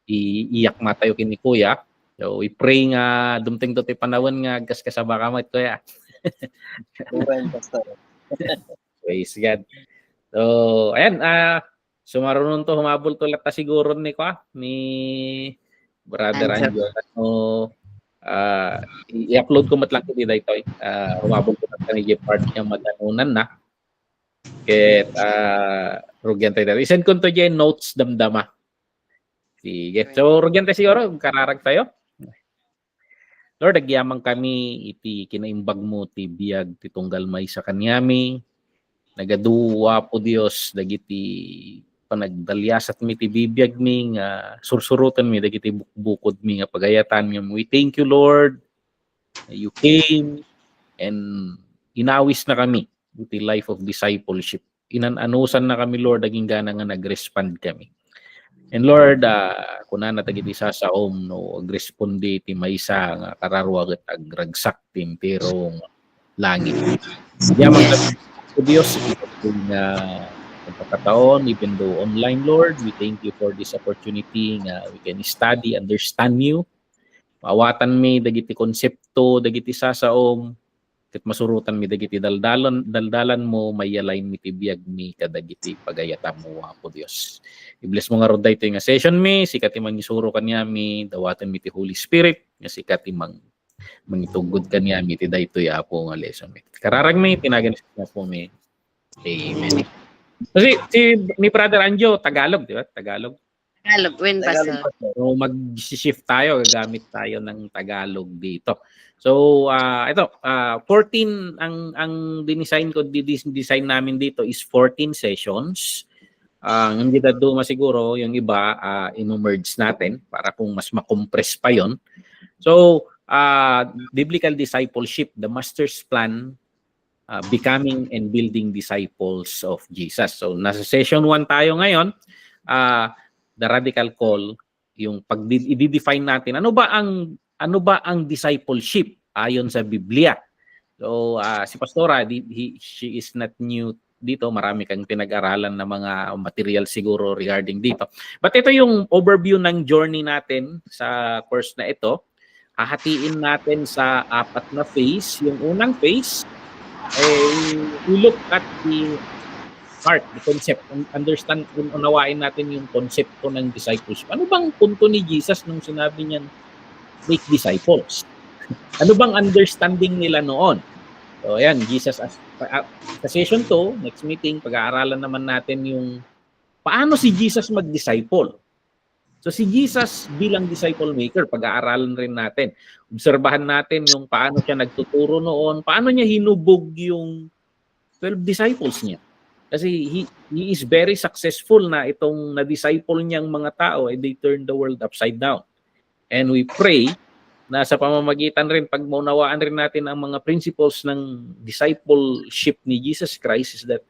iiyak matayo kini kuya. So we pray nga dumting to ti panahon nga gas kasaba kamay kuya. Praise God. So ayan, sumarunong to humabol to lata siguro ni Brother Anjo. I-upload ko matlang ko dito ito. Humabol ko na ni part niya madanunan na. Ket rugyan tayo. I-send ko to dyan notes damdama. Sige. So rugyan tayo siguro kararag tayo. Lord, agyamang kami iti kinaimbag mo ti biag ti tunggal may sa kanyami. Nagaduwa po Dios dagiti panagdalyasat mi ti bibiyag mi nga sursurutan mi dagiti bukod mi nga pagayatan mi. We thank you Lord. You came and inawis na kami iti life of discipleship. Inananusan na kami Lord daging gana nga nagrespond kami. And Lord, kuna na tagiti sasaom no agresponde ti maysa nga kararwa ket agragsak ti imperong langit. Yaman to Dios nga pagkataon even though online Lord, we thank you for this opportunity nga we can study, understand you. Maawatan mi dagiti konsepto, dagiti sasaom ket masurutan mi dagiti daldalan mo mayalain mi ti biag mi kadagiti pagayatan mo Apo Dios. I-bless mo nga rod dayto nga session mi sikati mangisuro kanya mi dawatan mi ti Holy Spirit nga sikati mangitugod kanya mi ti daytoy Apo nga lesson mi. Kararag mi tinagan sa po mi. Amen. Kasi ni Brother Anjo Tagalog, di ba? Tagalog. When Pastor. So mag-shift tayo, gagamit tayo ng Tagalog dito. So ito 14 ang dinesign ko design namin dito is 14 sessions. Hindi daduma siguro yung iba i-merge natin para kung mas ma-compress pa yon. So biblical discipleship, the master's plan, becoming and building disciples of Jesus. So nasa session 1 tayo ngayon. The radical call, yung pag i-define natin ano ba ang discipleship ayon sa Biblia. So si Pastora, she is not new dito, marami kang pinag-aralan na mga material siguro regarding dito. But ito yung overview ng journey natin sa course na ito. Hahatiin natin sa 4 na phase. Yung unang phase, we look at the heart, the concept, understand, unawain natin yung konsepto ng discipleship. Ano bang punto ni Jesus nung sinabi niyan, make disciples? Ano bang understanding nila noon? So, ayan, Jesus, sa session 2, next meeting, pag-aaralan naman natin yung paano si Jesus mag-disciple. So, si Jesus bilang disciple maker, pag-aaralan rin natin. Obserbahan natin yung paano siya nagtuturo noon, paano niya hinubog yung 12 disciples niya. Kasi he is very successful na itong na-disciple niyang mga tao, they turned the world upside down. And we pray na sa pamamagitan rin, pag maunawaan rin natin ang mga principles ng discipleship ni Jesus Christ is that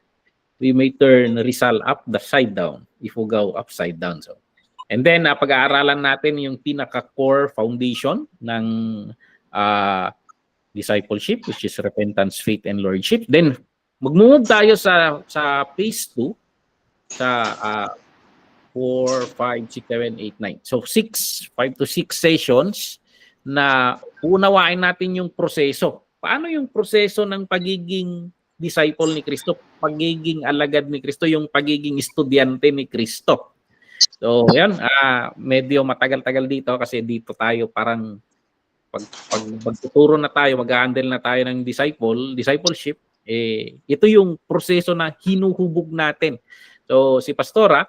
we may turn Rizal upside down if we go upside down. So, and then, pag-aaralan natin yung pinaka-core foundation ng discipleship, which is repentance, faith, and lordship. Then, mag-move tayo sa phase 2 sa 4, 5, 6, 7, 8, 9. So 5 to 6 sessions na unawain natin yung proseso. Paano yung proseso ng pagiging disciple ni Kristo, pagiging alagad ni Kristo, yung pagiging estudyante ni Kristo. So yan, medyo matagal-tagal dito kasi dito tayo parang pag magtuturo na tayo, mag-handle na tayo ng discipleship, ito yung proseso na hinuhubog natin. So si Pastora,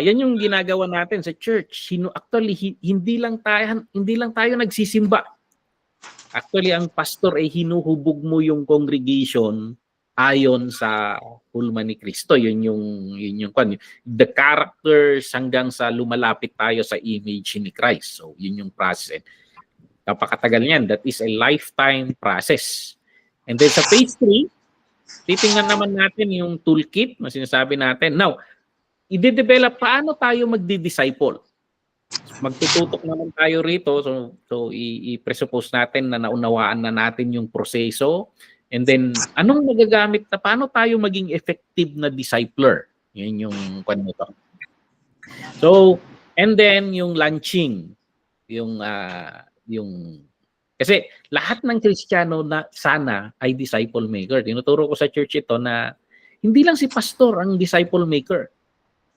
yan yung ginagawa natin sa church. Actually hindi lang tayo nagsisimba. Actually ang pastor ay hinuhubog mo yung congregation ayon sa hulma ni Kristo. Yun yung the characters hanggang sa lumalapit tayo sa image ni Christ. So yun yung process. Kapakatagal niyan, that is a lifetime process. And then sa phase 3, titingnan naman natin yung toolkit na sinasabi natin. Now, i-develop paano tayo magdi-disciple. Magtututok naman tayo rito. So i-presuppose natin na naunawaan na natin yung proseso. And then, anong magagamit na paano tayo maging effective na discipler? Yun yung kwan nito. So, And then yung launching, yung kasi lahat ng Kristiyano na sana ay disciple maker. Tinuturo ko sa church ito na hindi lang si pastor ang disciple maker.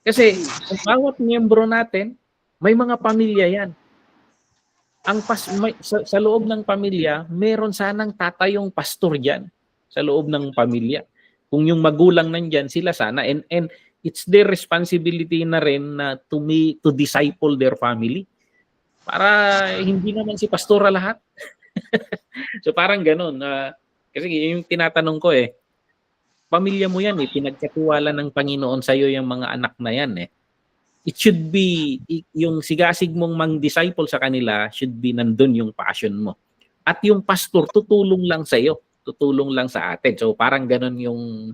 Kasi ang bawat miyembro natin, may mga pamilya yan. Sa loob ng pamilya, meron sanang tatayong pastor diyan sa loob ng pamilya. Kung yung magulang nandiyan, sila sana and it's their responsibility na rin na to disciple their family. Para hindi naman si pastora lahat. So parang ganoon kasi yung tinatanong ko pamilya mo yan pinagkatiwala ng Panginoon sa iyo yung mga anak na yan It should be, yung sigasig mong mang-disciple sa kanila, should be nandun yung passion mo. At yung pastor, tutulong lang sa iyo. Tutulong lang sa atin. So parang ganun yung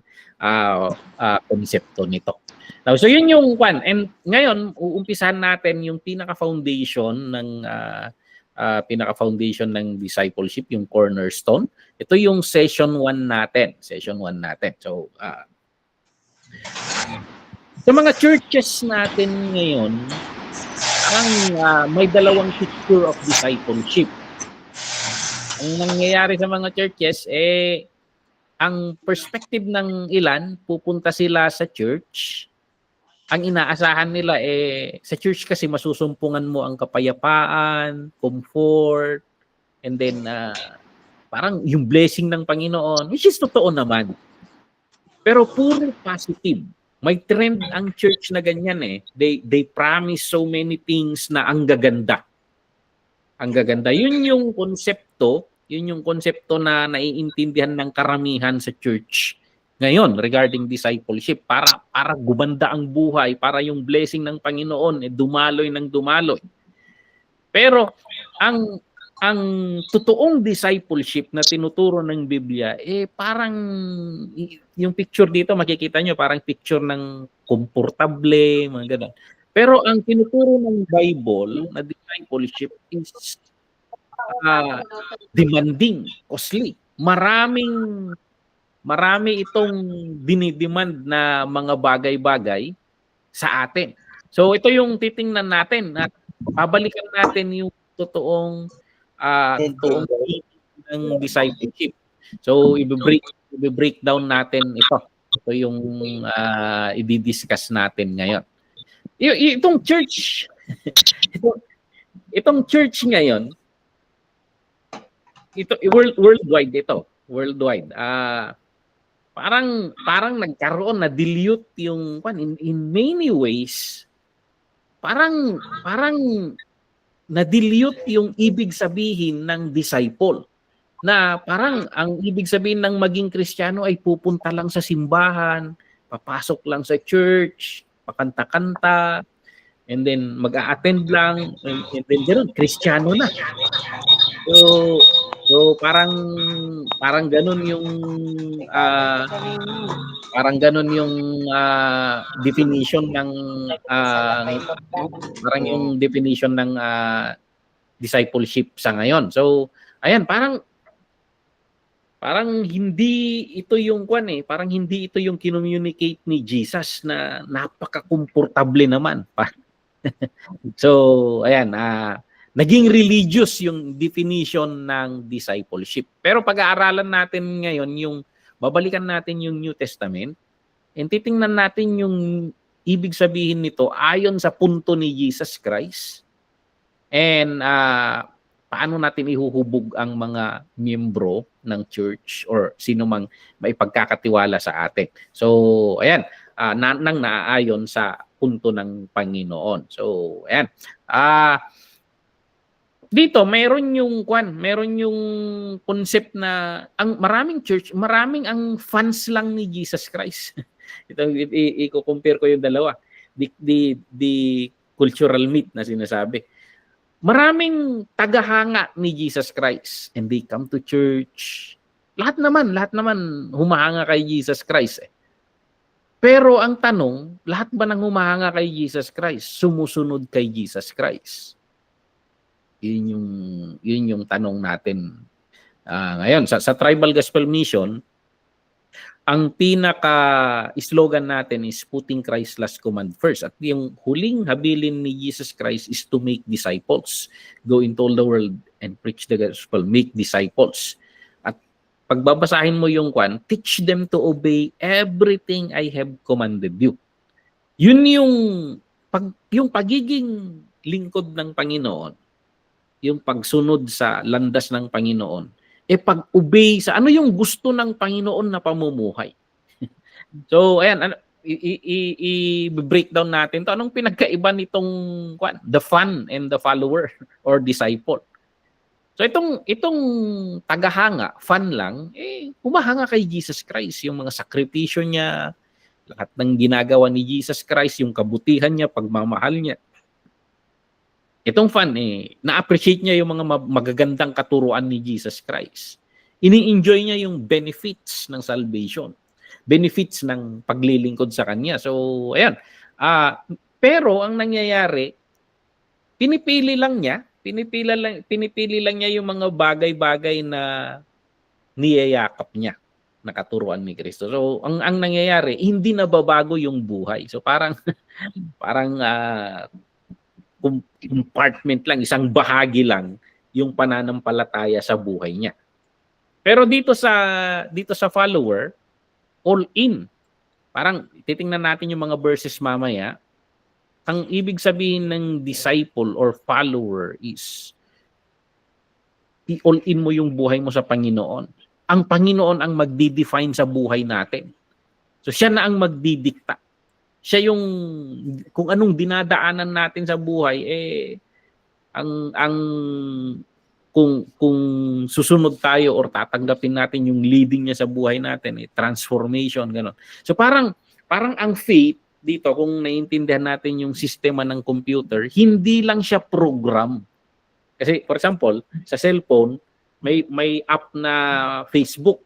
konsepto nito. Now, so yun yung one. And ngayon, uumpisahan natin yung pinaka-foundation ng discipleship, yung cornerstone. Ito yung session 1 natin. So, sa mga churches natin ngayon, parang may dalawang picture of discipleship. Ang nangyayari sa mga churches, ang perspective ng ilan, pupunta sila sa church. Ang inaasahan nila sa church kasi masusumpungan mo ang kapayapaan, comfort, and then parang yung blessing ng Panginoon, which is totoo naman. Pero puro positive. May trend ang church na ganyan They promise so many things na ang gaganda. Ang gaganda. Yun yung konsepto na naiintindihan ng karamihan sa church ngayon regarding discipleship para gumanda ang buhay, para yung blessing ng Panginoon dumaloy ng dumaloy. Pero ang totoong discipleship na tinuturo ng Biblia parang yung picture dito makikita nyo parang picture ng komportable, mga ganun. Pero ang tinuturo ng Bible na discipleship is demanding, costly. Marami itong dinidemand na mga bagay-bagay sa atin. So ito yung titingnan natin at babalikan natin yung totoong ng discipleship. So i-break down natin ito. Ito yung i-discuss natin ngayon. Itong church ngayon, ito worldwide. Parang nagkaroon na dilute yung in many ways. Parang na-dilute yung ibig sabihin ng disciple. Na parang ang ibig sabihin ng maging Kristiyano ay pupunta lang sa simbahan, papasok lang sa church, pakanta-kanta, and then mag-a-attend lang, and then gano'n, Kristiyano na. So parang gano'n yung definition ng parang yung definition ng discipleship sa ngayon. So ayan, parang hindi ito yung parang hindi ito yung kinommunicate ni Jesus na napaka-komportable naman. So ayan, naging religious yung definition ng discipleship. Pero pag-aaralan natin ngayon babalikan natin yung New Testament and titingnan natin yung ibig sabihin nito ayon sa punto ni Jesus Christ. And paano natin ihuhubog ang mga miyembro ng church or sino mang maipagkakatiwala sa atin. So ayan, nang naaayon sa punto ng Panginoon. So ayan. Dito meron yung concept na ang maraming church, maraming ang fans lang ni Jesus Christ. Ito i-compare ko yung dalawa. The cultural myth na sinasabi. Maraming tagahanga ni Jesus Christ and they come to church. Lahat naman humahanga kay Jesus Christ. Pero ang tanong, lahat ba ng humahanga kay Jesus Christ sumusunod kay Jesus Christ? Yun yung tanong natin ngayon sa Tribal Gospel Mission. ang pinaka-slogan natin is putting Christ last command first. At yung huling habilin ni Jesus Christ is to make disciples. Go into all the world and preach the gospel. Make disciples. At pagbabasahin mo yung kwan, teach them to obey everything I have commanded you. Yun yung pagiging lingkod ng Panginoon, yung pagsunod sa landas ng Panginoon, pag-obey sa ano yung gusto ng Panginoon na pamumuhay. So, ayan, i-breakdown natin to. Anong pinagkaiba nitong the fan and the follower or disciple? So, itong tagahanga, fan lang, humahanga kay Jesus Christ. Yung mga sakripisyo niya, lahat ng ginagawa ni Jesus Christ, yung kabutihan niya, pagmamahal niya. Itong fan, na-appreciate niya yung mga magagandang katuruan ni Jesus Christ. Ini-enjoy niya yung benefits ng salvation. Benefits ng paglilingkod sa Kanya. So, ayan. Pero, ang nangyayari, pinipili lang niya yung mga bagay-bagay na niyayakap niya na katuruan ni Kristo. So, ang nangyayari, hindi nababago yung buhay. So, parang compartment lang, isang bahagi lang yung pananampalataya sa buhay niya. Pero dito sa follower, all in. Parang titingnan natin yung mga verses mamaya. Ang ibig sabihin ng disciple or follower is i-all in mo yung buhay mo sa Panginoon. Ang Panginoon ang magdi-define sa buhay natin. So siya na ang magdidikta. Siya yung kung anong dinadaanan natin sa buhay, kung susunod tayo or tatanggapin natin yung leading niya sa buhay natin, transformation, gano'n. So parang ang faith dito, kung naiintindihan natin yung sistema ng computer, hindi lang siya program. Kasi for example, sa cellphone, may app na Facebook.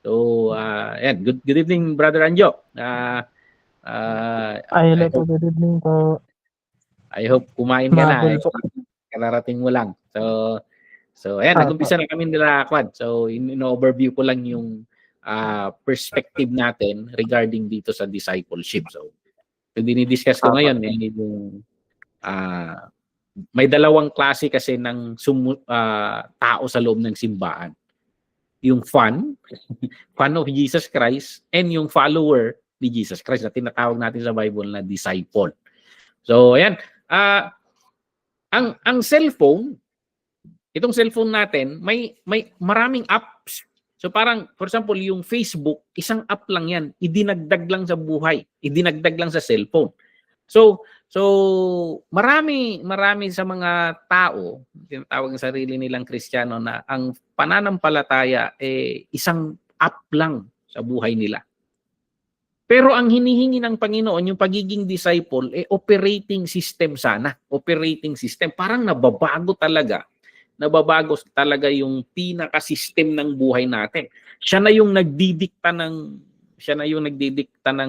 So, yan. Good evening, Brother Anjo. Good evening po. I hope kumain ka na. Kararating mo lang. So ayan, nag-umpisa na kami nila, Quad. So, in-overview ko lang yung perspective natin regarding dito sa discipleship. So, dinidiscuss ko ngayon, yung may dalawang klase kasi ng tao sa loob ng simbahan. Yung fan of Jesus Christ, and yung follower ni Jesus Christ na tinatawag natin sa Bible na disciple. So, ayan. Ang cellphone, itong cellphone natin, may maraming apps. So parang, for example, yung Facebook, isang app lang yan. Idinagdag lang sa buhay. Idinagdag lang sa cellphone. So marami sa mga tao, tinatawag ng sarili nilang Kristiyano, na ang pananampalataya isang app lang sa buhay nila. Pero ang hinihingi ng Panginoon, yung pagiging disciple, operating system sana. Operating system. Parang nababago talaga yung pinaka-system ng buhay natin. Siya na yung nagdidikta ng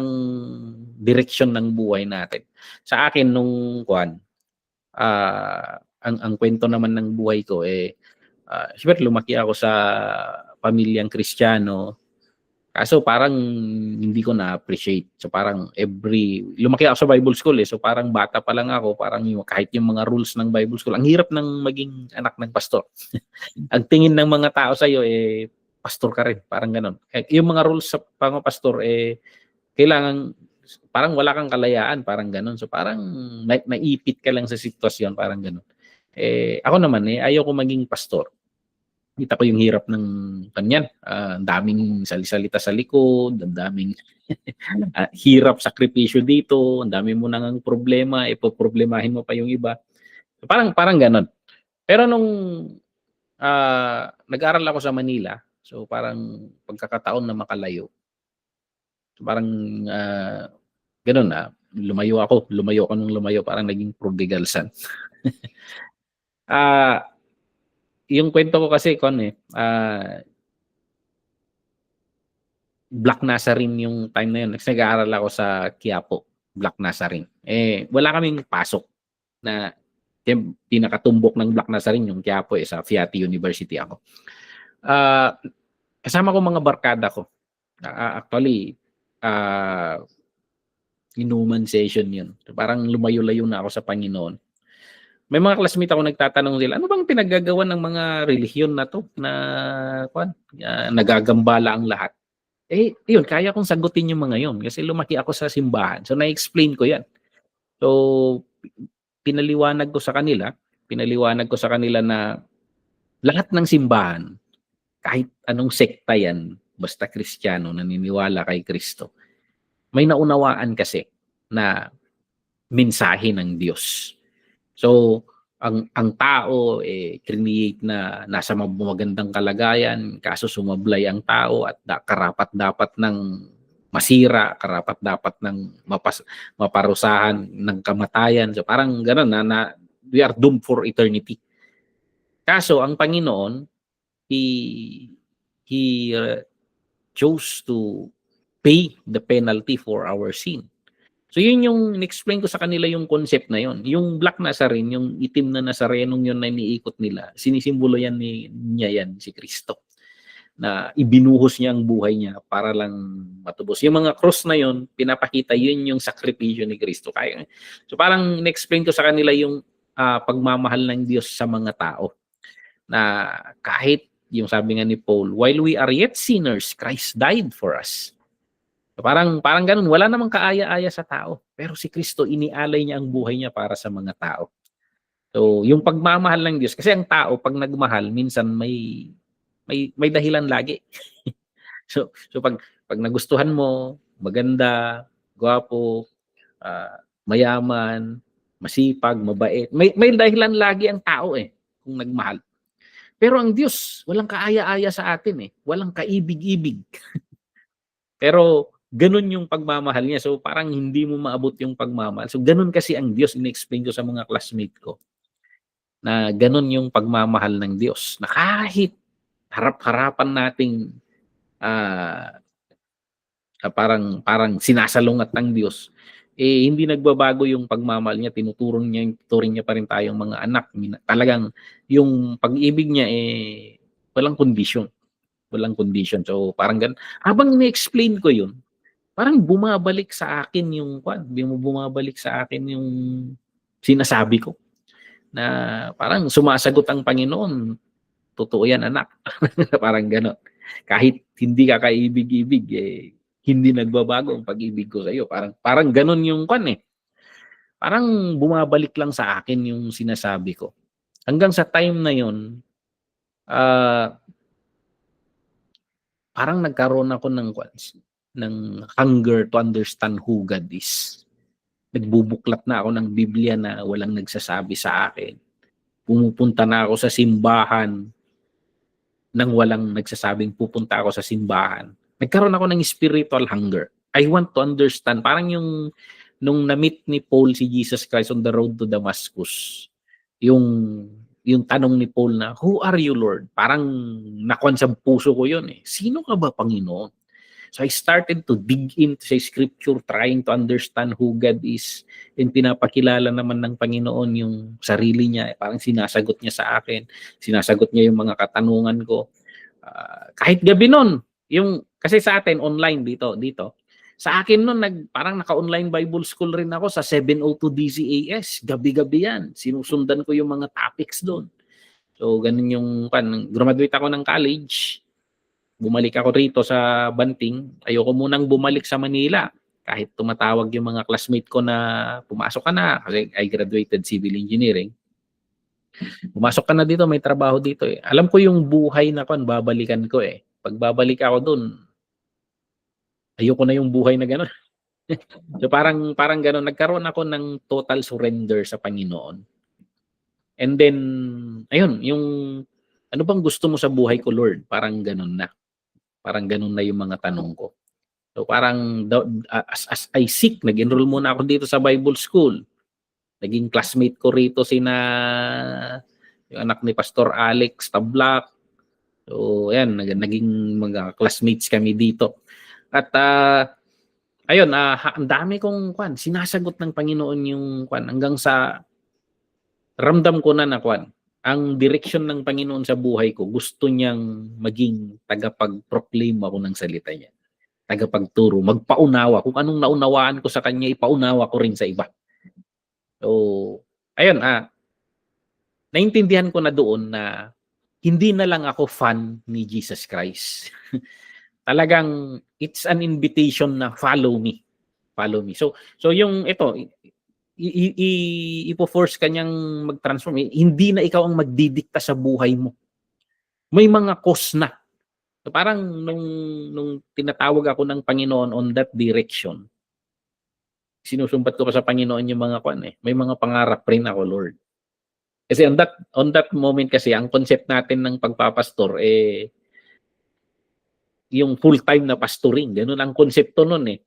direksyon ng buhay natin. Sa akin nung ang kwento naman ng buhay ko syempre lumaki ako sa pamilyang Kristiyano. Kaso parang hindi ko na-appreciate. So parang lumaki ako sa Bible school so parang bata pa lang ako, parang kahit yung mga rules ng Bible school, ang hirap ng maging anak ng pastor. Ang tingin ng mga tao sa iyo pastor ka rin, parang ganoon. Yung mga rules sa pang-pastor kailangan parang wala kang kalayaan, parang ganoon. So parang naipit ka lang sa sitwasyon, parang ganoon. Ako naman ayaw ko maging pastor. Kita ko yung hirap ng kanyan. Ang daming salita sa likod, ang daming hirap, sakripisyo dito, ang dami mo nang problema, ipoproblemahin mo pa yung iba. So, parang ganon. Pero nung nag-aral ako sa Manila, so parang pagkakataon na makalayo. So parang ganon lumayo ako nung lumayo, parang naging prodigal son. Yung kwento ko kasi Black Nazarene yung time na yun. Nag-aaral ako sa Quiapo, Black Nazarene. Wala kaming pasok na pinakatumbok ng Black Nazarene yung Quiapo sa Fiati University ako. Kasama ko mga barkada ko. Actually, ah, inuman session yun. So, parang lumayo-layo na ako sa Panginoon. May mga classmate ako nagtatanong sila, ano bang pinaggagawa ng mga relihiyon na to na nagagambala ang lahat? Eh, yun, kaya kong sagutin yung mga yun kasi lumaki ako sa simbahan. So, na-explain ko yan. So, pinaliwanag ko sa kanila, na lahat ng simbahan, kahit anong sekta yan, basta Kristiyano, naniniwala kay Kristo, may naunawaan kasi na mensahe ng Diyos. So, ang tao create na nasa magandang kalagayan, kaso sumablay ang tao at karapat dapat ng masira, karapat dapat ng maparusahan ng kamatayan. So parang gano'n na we are doomed for eternity. Kaso ang Panginoon, he he chose to pay the penalty for our sin. So yun yung in-explain ko sa kanila yung concept na yun. Yung black Nazarene, yung itim na Nazarenong yun na iniikot nila, sinisimbolo yan niya yan, si Kristo. Na ibinuhos niya ang buhay niya para lang matubos. Yung mga cross na yun, pinapakita yun yung sakripisyo ni Kristo. So parang in-explain ko sa kanila yung pagmamahal ng Diyos sa mga tao. Na kahit yung sabi nga ni Paul, while we are yet sinners, Christ died for us. So parang ganun, wala namang kaaya-aya sa tao. Pero si Kristo, inialay niya ang buhay niya para sa mga tao. So, yung pagmamahal ng Diyos, kasi ang tao, pag nagmahal, minsan may dahilan lagi. So pag nagustuhan mo, maganda, gwapo, mayaman, masipag, mabait, may dahilan lagi ang tao kung nagmahal. Pero ang Diyos, walang kaaya-aya sa atin Walang kaibig-ibig. Pero ganun yung pagmamahal niya. So parang hindi mo maabot yung pagmamahal. So ganun kasi ang Diyos, in-explain ko sa mga classmate ko. Na ganun yung pagmamahal ng Diyos. Na kahit harap-harapan nating parang sinasalungat ng Diyos, hindi nagbabago yung pagmamahal niya, turing niya pa rin tayong mga anak. Talagang yung pag-ibig niya walang condition. Walang condition. So parang ganun. Habang ni-explain ko yun, parang bumabalik sa akin yung sinasabi ko. Na parang sumasagot ang Panginoon. Totoo yan, anak. Parang gano'n. Kahit hindi ka kaibig-ibig, hindi nagbabago ang pag-ibig ko sa iyo. Parang gano'n yung Parang bumabalik lang sa akin yung sinasabi ko. Hanggang sa time na yun, parang nagkaroon ako ng hunger to understand who God is. Nagbubuklat na ako ng Biblia na walang nagsasabi sa akin. Pumupunta na ako sa simbahan nang walang nagsasabing pupunta ako sa simbahan. Nagkaroon ako ng spiritual hunger. I want to understand. Parang nung na-meet ni Paul si Jesus Christ on the road to Damascus, yung tanong ni Paul na, who are you, Lord? Parang nakuan sa puso ko yun Sino ka ba, Panginoon? So I started to dig into sa scripture, trying to understand who God is. And pinapakilala naman ng Panginoon yung sarili niya. Parang sinasagot niya sa akin. Sinasagot niya yung mga katanungan ko. Kahit gabi nun, kasi sa atin, online dito. Sa akin nun, parang naka-online Bible school rin ako sa 702 DCAS. Gabi-gabi yan. Sinusundan ko yung mga topics doon. So, ganun yung, graduate ako ng college. Bumalik ako rito sa Banting. Ayoko munang bumalik sa Manila. Kahit tumatawag yung mga classmate ko na pumasok ka na kasi I graduated civil engineering. Pumasok ka na dito, may trabaho dito Alam ko yung buhay na babalikan ko Pag babalik ako doon, ayoko na yung buhay na gano'n. So parang gano'n, nagkaroon ako ng total surrender sa Panginoon. And then, ayun, yung ano bang gusto mo sa buhay ko, Lord? Parang gano'n na. Parang gano'n na yung mga tanong ko. So parang as I seek, nag-enroll muna ako dito sa Bible School. Naging classmate ko rito yung anak ni Pastor Alex Tablak. So ayan, naging mga classmates kami dito. At ayun, ang dami kong sinasagot ng Panginoon yung hanggang sa ramdam ko na ang direksyon ng Panginoon sa buhay ko, gusto niyang maging tagapag-proclaim ako ng salita niya. tagapagturo, magpaunawa. Kung anong naunawaan ko sa kanya, ipaunawa ko rin sa iba. So, ayun, naintindihan ko na doon na hindi na lang ako fan ni Jesus Christ. Talagang it's an invitation na follow me. Follow me. So yung ito, ipo-force kanyang mag-transform. Hindi na ikaw ang magdidikta sa buhay mo. May mga cause na. So parang nung tinatawag ako ng Panginoon on that direction, sinusumbat ko pa sa Panginoon yung mga may mga pangarap rin ako, Lord. Kasi on that moment kasi ang concept natin ng pagpapastor yung full-time na pastoring, ganun ang konsepto nun eh.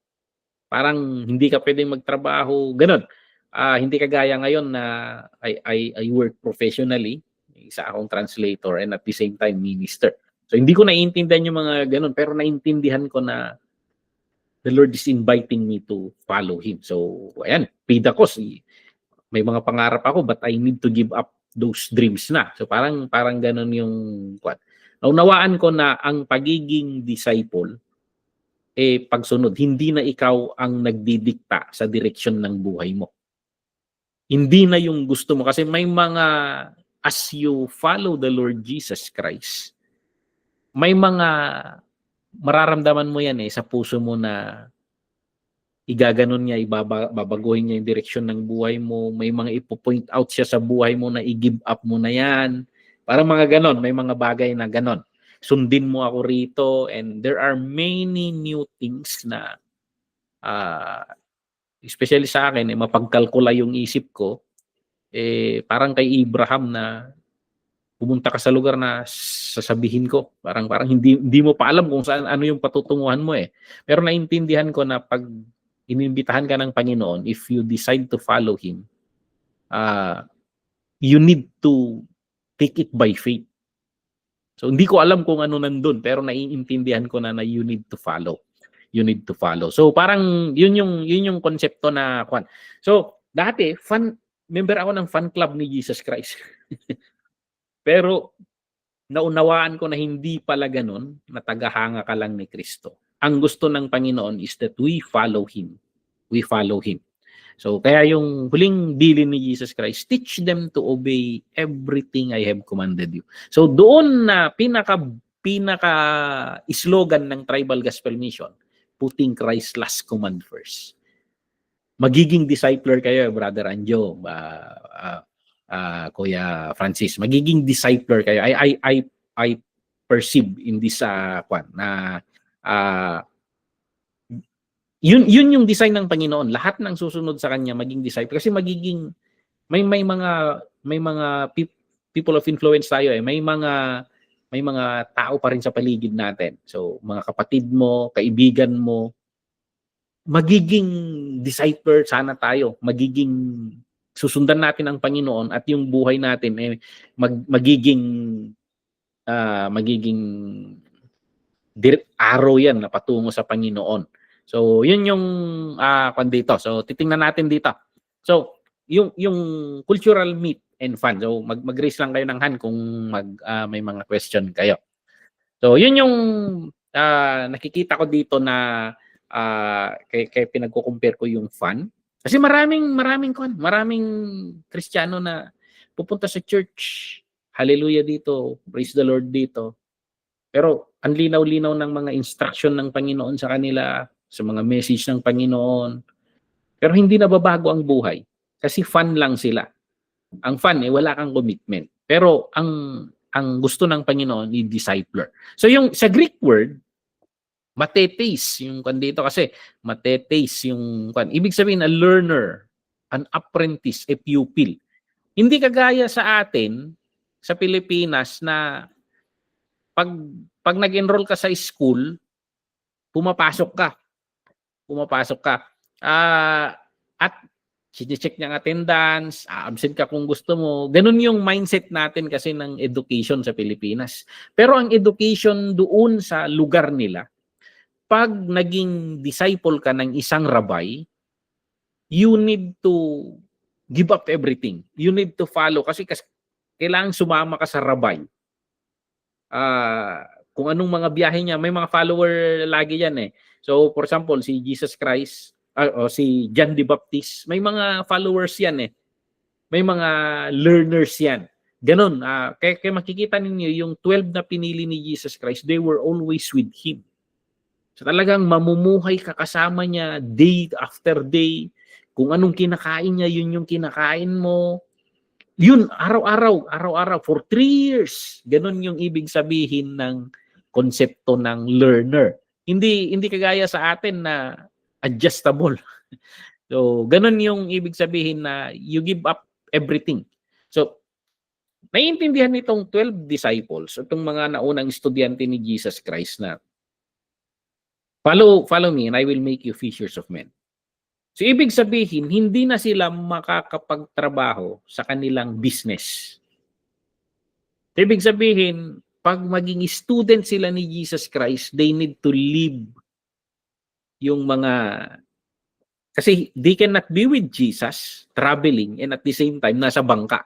Parang hindi ka pwedeng magtrabaho, ganun. Hindi kagaya ngayon na I work professionally, isa akong translator and at the same time minister. So hindi ko naiintindihan yung mga ganun, pero naintindihan ko na the Lord is inviting me to follow Him. So ayan, pidakos. May mga pangarap ako but I need to give up those dreams na. So parang ganun yung naunawaan ko na ang pagiging disciple pagsunod, hindi na ikaw ang nagdidikta sa direksyon ng buhay mo. Hindi na yung gusto mo kasi may mga as you follow the Lord Jesus Christ, may mga mararamdaman mo yan sa puso mo na igaganon niya, babaguhin niya yung direksyon ng buhay mo. May mga ipo-point out siya sa buhay mo na i-give up mo na yan. Parang mga ganon, may mga bagay na ganon. Sundin mo ako rito and there are many new things na especially sa akin, mapagkalkula yung isip ko. Parang kay Abraham na pumunta ka sa lugar na sasabihin ko. Parang hindi mo pa alam kung saan ano yung patutunguhan mo Pero naintindihan ko na pag inimbitahan ka ng Panginoon, if you decide to follow Him, you need to take it by faith. So hindi ko alam kung ano nandun, pero naiintindihan ko na you need to follow. You need to follow. So parang yun yung konsepto na kwan. So dati member ako ng fan club ni Jesus Christ. Pero naunawaan ko na hindi pala ganun, na tagahanga ka lang ni Kristo. Ang gusto ng Panginoon is that we follow Him. We follow Him. So, kaya yung huling bilin ni Jesus Christ, teach them to obey everything I have commanded you. So, doon na pinaka-slogan ng Tribal Gospel Mission, putting Christ's last command first. Magiging discipler kayo, Brother Anjo, Kuya Francis. Magiging discipler kayo. I perceive in this yun yung design ng Panginoon. Lahat ng susunod sa kanya maging disciple kasi magiging may mga people of influence tayo may mga tao pa rin sa paligid natin. So mga kapatid mo, kaibigan mo, magiging disciple sana tayo. Susundan natin ang Panginoon at yung buhay natin magiging arrow yan na patungo sa Panginoon. So, yun yung dito. So, titingnan natin dito. So, yung cultural meet and fun. So, mag-raise lang kayo ng hand kung may mga question kayo. So, yun yung nakikita ko dito na kaya pinagko-compare ko yung fun. Kasi maraming Kristiyano na pupunta sa church. Hallelujah dito. Praise the Lord dito. Pero ang linaw-linaw ng mga instruction ng Panginoon sa kanila, sa mga message ng Panginoon. Pero hindi nababago ang buhay. Kasi fun lang sila. Ang fun, wala kang commitment. Pero ang gusto ng Panginoon, i-discipler. So yung sa Greek word, matetes, yung dito kasi, matetes yung ibig sabihin, a learner, an apprentice, a pupil. Hindi kagaya sa atin, sa Pilipinas, na pag nag-enroll ka sa school, pumapasok ka. At check niya ang attendance, absent ka kung gusto mo. Ganun yung mindset natin kasi ng education sa Pilipinas. Pero ang education doon sa lugar nila, pag naging disciple ka ng isang rabbi, you need to give up everything. You need to follow kasi kailangan sumama ka sa rabbi. Kung anong mga biyahe niya, may mga follower lagi yan So, for example, si Jesus Christ, o si John the Baptist, may mga followers yan eh. May mga learners yan. Ganon. Kaya makikita ninyo yung 12 na pinili ni Jesus Christ, they were always with Him. So talagang mamumuhay ka kasama niya day after day. Kung anong kinakain niya, yun yung kinakain mo. Yun, araw-araw, for 3 years. Ganon yung ibig sabihin ng konsepto ng learner. Hindi kagaya sa atin na adjustable. So, ganon yung ibig sabihin na you give up everything. So, naiintindihan nitong 12 disciples, itong mga naunang estudyante ni Jesus Christ na follow me and I will make you fishers of men. So, ibig sabihin, hindi na sila makakapagtrabaho sa kanilang business. So, ibig sabihin, pag maging student sila ni Jesus Christ, they need to live yung mga... Kasi they cannot be with Jesus, traveling, and at the same time, nasa bangka.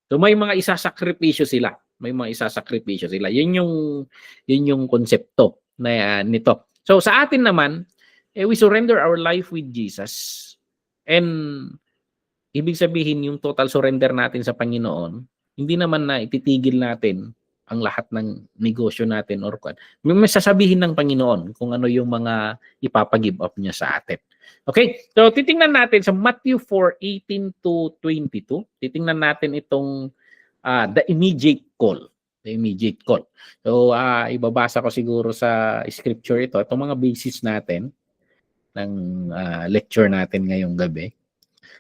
So may mga isasakripisyo sila. May mga isasakripisyo sila. Yun yung konsepto na nito. So sa atin naman, we surrender our life with Jesus. And ibig sabihin, yung total surrender natin sa Panginoon, hindi naman na ititigil natin ang lahat ng negosyo natin or kung may sasabihin ng Panginoon kung ano yung mga ipapag-give up niya sa atin. Okay, so titingnan natin sa Matthew 4:18 to 22. Titingnan natin itong the immediate call. The immediate call. So ibabasa ko siguro sa scripture ito, itong mga basis natin ng lecture natin ngayong gabi.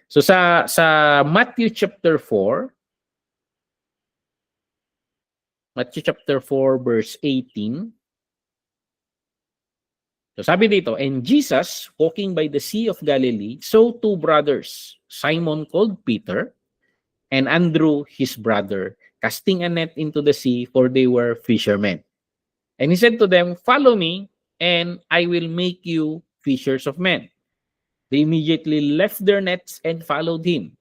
So sa Matthew chapter 4, verse 18. So sabi dito, and Jesus, walking by the Sea of Galilee, saw 2 brothers, Simon called Peter, and Andrew his brother, casting a net into the sea, for they were fishermen. And he said to them, follow me, and I will make you fishers of men. They immediately left their nets and followed him.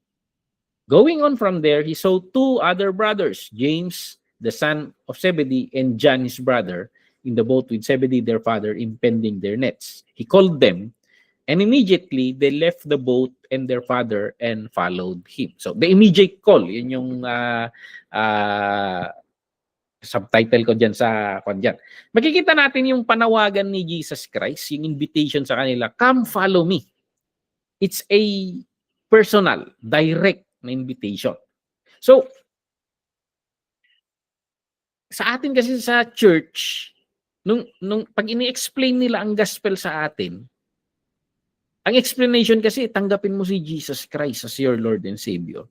Going on from there, he saw 2 other brothers, James, the son of Zebedee, and John his brother, in the boat with Zebedee their father, impending their nets. He called them, and immediately they left the boat and their father and followed him. So the immediate call, yun yung subtitle ko dyan sa dyan. Makikita natin yung panawagan ni Jesus Christ, yung invitation sa kanila, come follow me. It's a personal, direct na invitation. So, sa atin kasi sa church, nung pag ini-explain nila ang gospel sa atin, ang explanation kasi, tanggapin mo si Jesus Christ as your Lord and Savior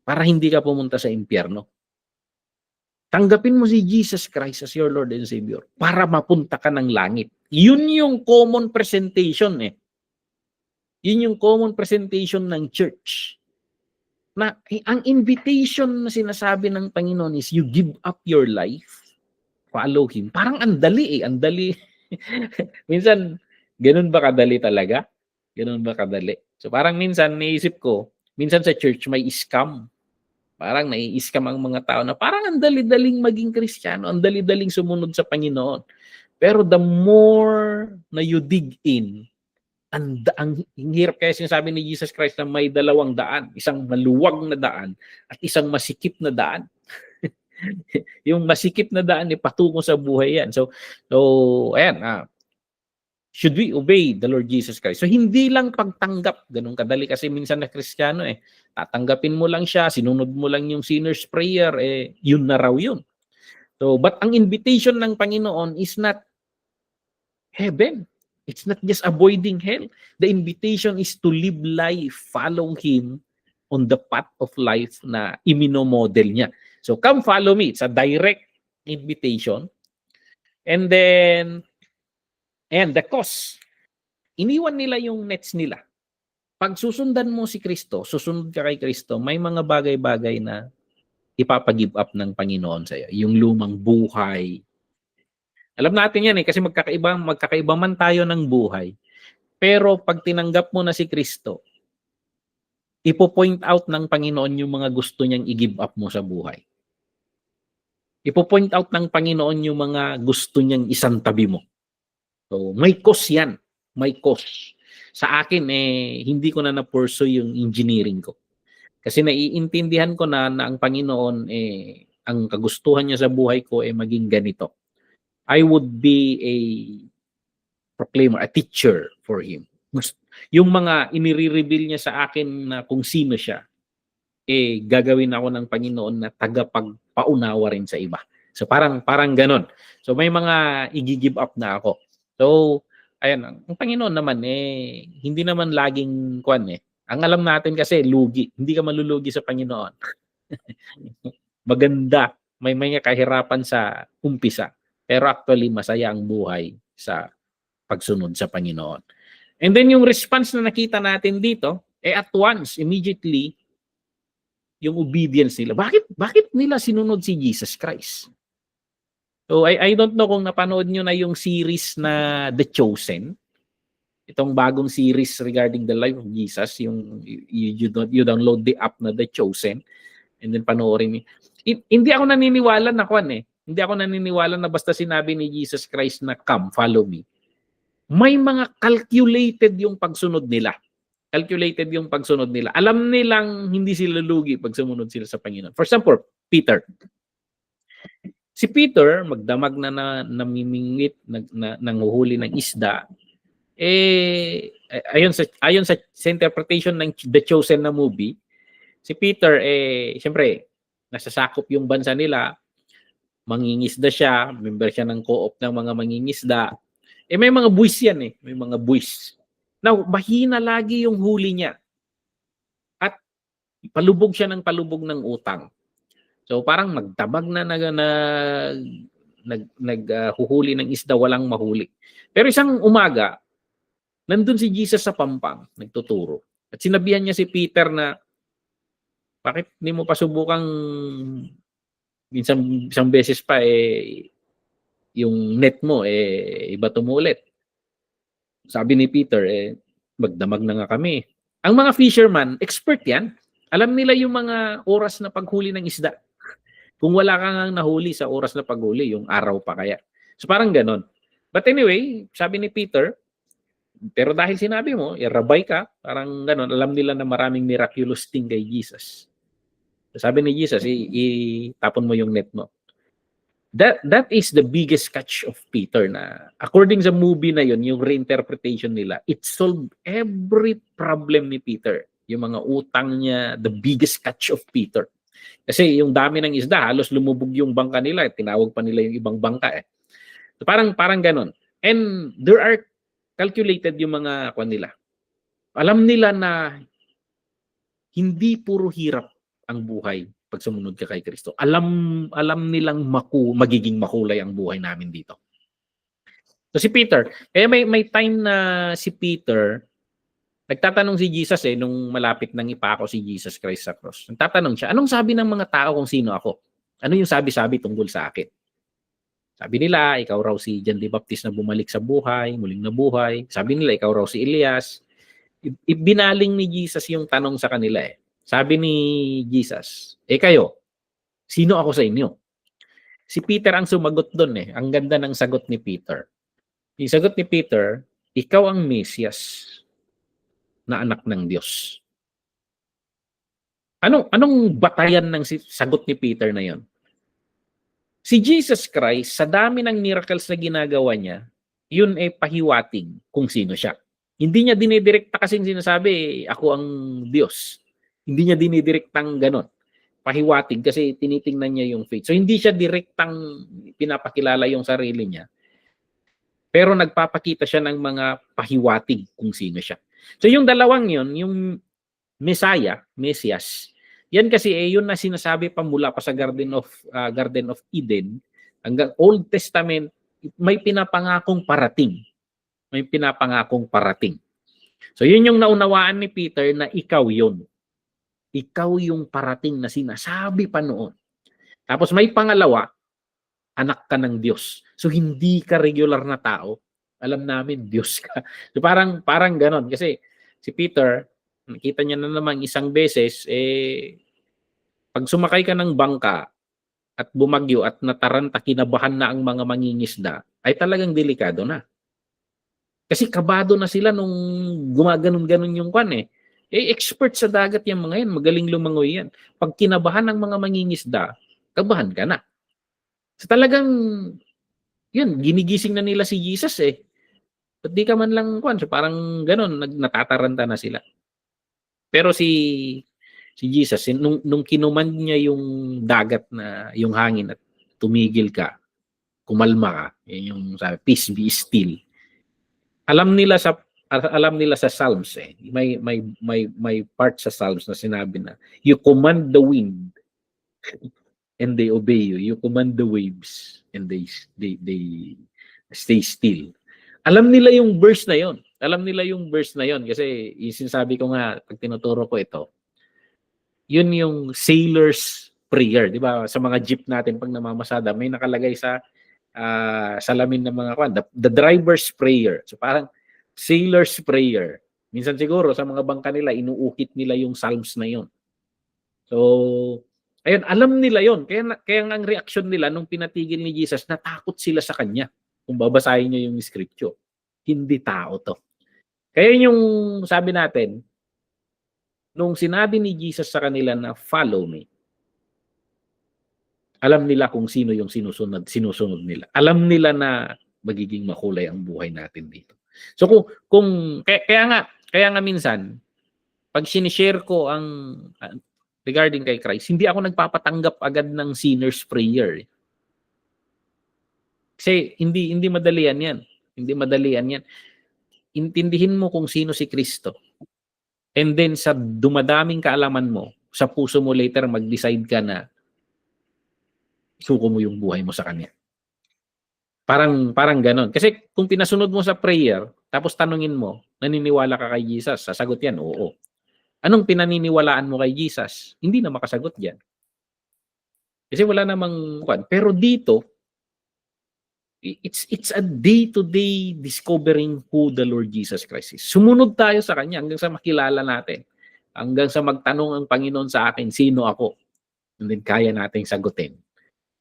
para hindi ka pumunta sa impyerno. Tanggapin mo si Jesus Christ as your Lord and Savior para mapunta ka ng langit. Yun yung common presentation eh. Yun yung common presentation ng church. Na ang invitation na sinasabi ng Panginoon is you give up your life, follow Him. Parang andali eh, andali. Minsan, ganun ba kadali talaga? Ganun ba kadali? So parang minsan, naisip ko, minsan sa church may scam. Parang nai-scam ang mga tao na parang ang dali-daling maging Kristiyano, ang dali-daling sumunod sa Panginoon. Pero the more na you dig in, ang hirap kaya sinasabi ni Jesus Christ na may 2 daan, isang maluwag na daan at isang masikip na daan. Yung masikip na daan ay patungo sa buhay yan. So ayan, should we obey the Lord Jesus Christ? So hindi lang pagtanggap, ganun kadali kasi minsan na Kristiyano eh, tatanggapin mo lang siya, sinunod mo lang yung sinner's prayer, eh yun na raw yun. So but ang invitation ng Panginoon is not heaven. It's not just avoiding hell. The invitation is to live life, follow Him on the path of life na iminomodel niya. So come follow me. It's a direct invitation. And then, and the cost. Iniwan nila yung nets nila. Pag susundan mo si Kristo, susunod ka kay Kristo, may mga bagay-bagay na ipapag-give up ng Panginoon sa iyo. Yung lumang buhay. Alam natin yan eh, kasi magkakaiba man tayo ng buhay. Pero pag tinanggap mo na si Kristo, ipo-point out ng Panginoon yung mga gusto niyang i-give up mo sa buhay. Ipo-point out ng Panginoon yung mga gusto niyang isantabi mo. So, may cost yan. May cost. Sa akin, hindi ko na na-pursue yung engineering ko. Kasi naiintindihan ko na ang Panginoon, ang kagustuhan niya sa buhay ko maging ganito. I would be a proclaimer, a teacher for Him. Yung mga inire-reveal niya sa akin na kung sino siya, gagawin ako ng Panginoon na tagapagpaunawa rin sa iba. So parang ganon. So may mga i-give up na ako. So ayan, ang Panginoon naman hindi naman laging kwan Ang alam natin kasi lugi, hindi ka malulugi sa Panginoon. Maganda, may kahirapan sa umpisa. Pero actually masaya ang buhay sa pagsunod sa Panginoon. And then yung response na nakita natin dito, at once, immediately, yung obedience nila. Bakit nila sinunod si Jesus Christ? So I don't know kung napanood nyo na yung series na The Chosen. Itong bagong series regarding the life of Jesus, yung you download the app na The Chosen and then panoorin niyo. Hindi ako naniniwala na Hindi ako naniniwala na basta sinabi ni Jesus Christ na come, follow me. May mga calculated yung pagsunod nila. Calculated yung pagsunod nila. Alam nilang hindi sila lugi pag sumunod sila sa Panginoon. For example, Peter. Si Peter, magdamag na namimingwit, nanguhuli ng isda, ayon sa interpretation ng The Chosen na movie, si Peter, siyempre, nasasakop yung bansa nila, mangingisda siya, member siya ng co-op ng mga mangingisda. May mga buwis yan may mga buwis. Now, mahina lagi yung huli niya. At palubog siya ng palubog ng utang. So parang magdamag na huhuli ng isda, walang mahuli. Pero isang umaga, nandun si Jesus sa pampang, nagtuturo. At sinabihan niya si Peter na, bakit hindi mo pa subukang isang beses pa yung net mo iba tumulit. Sabi ni Peter, magdamag na nga kami. Ang mga fisherman, expert yan. Alam nila yung mga oras na paghuli ng isda. Kung wala kang nahuli sa oras na paghuli, yung araw pa kaya. So parang ganon. But anyway, sabi ni Peter, pero dahil sinabi mo, rabay ka, parang ganon, alam nila na maraming miraculous thing kay Jesus. So sabi ni Jesus, itapon mo yung net mo. That is the biggest catch of Peter na according sa movie na yun, yung reinterpretation nila, it solved every problem ni Peter. Yung mga utang niya, the biggest catch of Peter. Kasi yung dami ng isda, halos lumubog yung bangka nila, tinawag pa nila yung ibang bangka So parang ganon. And there are calculated yung mga nila. Alam nila na hindi puro hirap ang buhay pag sumunod ka kay Kristo. Alam nilang magiging makulay ang buhay namin dito. So si Peter, may time na si Peter, nagtatanong si Jesus nung malapit nang ipako si Jesus Christ sa cross. Nagtatanong siya, anong sabi ng mga tao kung sino ako? Ano yung sabi-sabi tungkol sa akin? Sabi nila, ikaw raw si John the Baptist na bumalik sa buhay, muling nabuhay. Sabi nila, ikaw raw si Elias. Binaling ni Jesus yung tanong sa kanila Sabi ni Jesus, kayo, sino ako sa inyo? Si Peter ang sumagot doon Ang ganda ng sagot ni Peter. Yung sagot ni Peter, ikaw ang Mesias na anak ng Diyos. Anong batayan ng sagot ni Peter na yon? Si Jesus Christ, sa dami ng miracles na ginagawa niya, yun pahiwatig kung sino siya. Hindi niya dinidirekta kasing sinasabi, ako ang Diyos. Hindi niya dinidirektang ganon. Pahiwatig kasi tinitingnan niya yung faith. So hindi siya direktang pinapakilala yung sarili niya. Pero nagpapakita siya ng mga pahiwatig kung sino siya. So yung dalawang yun, yung Mesias, yan kasi yun na sinasabi pa mula pa sa Garden of Eden hanggang Old Testament, may pinapangakong parating. May pinapangakong parating. So yun yung naunawaan ni Peter na ikaw yun. Ikaw yung parating na sinasabi pa noon. Tapos may pangalawa, anak ka ng Diyos. So hindi ka regular na tao. Alam namin, Diyos ka. So parang ganon. Kasi si Peter, nakita niya na naman isang beses, pag sumakay ka ng bangka at bumagyo at nataranta, kinabahan na ang mga mangingisda, ay talagang delikado na. Kasi kabado na sila nung gumaganon-ganon yung kwan eh. Expert sa dagat yung mga yan. Magaling lumangoy yan. Pag kinabahan ng mga mangingisda, kabahan ka na. So talagang, yun, ginigising na nila si Jesus eh. Ba't di ka man lang kwan? So parang ganon, natataranta na sila. Pero si Jesus, nung kinuman niya yung dagat na yung hangin at tumigil ka, kumalma ka, yun yung sabi, peace be still. Alam nila sa Psalms eh. May part sa Psalms na sinabi na you command the wind and they obey you. You command the waves and they stay still. Alam nila yung verse na yon. Alam nila yung verse na yon kasi yung sinasabi ko nga pag tinuturo ko ito. Yun yung sailor's prayer, 'di ba? Sa mga jeep natin pag namamasada, may nakalagay sa salamin ng mga kwan, the driver's prayer. So parang sailor's prayer. Minsan siguro sa mga bangka nila inuukit nila yung psalms na yon. So ayun, alam nila yon. Kaya ang reaksyon nila nung pinatigil ni Jesus, natakot sila sa kanya. Kung babasahin niyo yung scripture. Hindi tao to. Kaya yung sabi natin, nung sinabi ni Jesus sa kanila na follow me, alam nila kung sino yung sinusunod nila. Alam nila na magiging makulay ang buhay natin dito. So kaya nga minsan pag sinishare ko ang regarding kay Christ, hindi ako nagpapatanggap agad ng sinner's prayer. Kasi hindi madali yan. Hindi madali yan. Intindihin mo kung sino si Kristo. And then sa dumadaming kaalaman mo, sa puso mo later mag-decide ka na suko mo yung buhay mo sa kanya. Parang ganon. Kasi kung pinasunod mo sa prayer, tapos tanungin mo, naniniwala ka kay Jesus? Sasagot yan, oo. Anong pinaniniwalaan mo kay Jesus? Hindi na makasagot yan. Kasi wala namang kwan. Pero dito, it's a day-to-day discovering who the Lord Jesus Christ is. Sumunod tayo sa Kanya hanggang sa makilala natin. Hanggang sa magtanong ang Panginoon sa akin, sino ako? And then kaya nating sagutin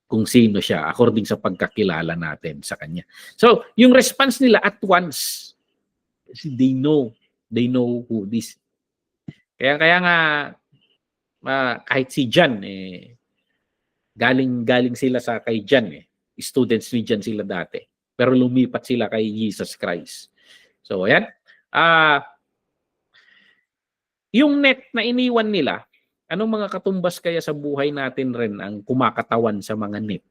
kung sino siya according sa pagkakilala natin sa Kanya. So, yung response nila at once, they know who this. Kaya nga, kahit si John, galing sila sa kay John students ni John sila dati. Pero lumipat sila kay Jesus Christ. So, ayan. Yung net na iniwan nila, anong mga katumbas kaya sa buhay natin rin ang kumakatawan sa mga net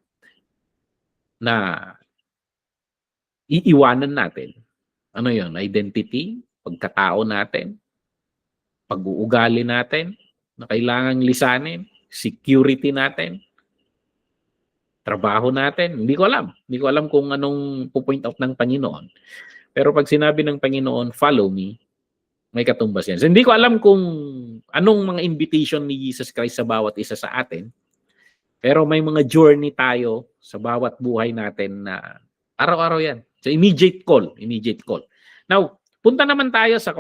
na iiwanan natin? Ano yon? Identity, pagkatao natin, pag-uugali natin na kailangang lisanin, security natin, trabaho natin. Hindi ko alam kung anong po-point out ng Panginoon. Pero pag sinabi ng Panginoon, follow me, may katumbas yan. So, hindi ko alam kung anong mga invitation ni Jesus Christ sa bawat isa sa atin. Pero may mga journey tayo sa bawat buhay natin na araw-araw yan. So immediate call. Now, punta naman tayo sa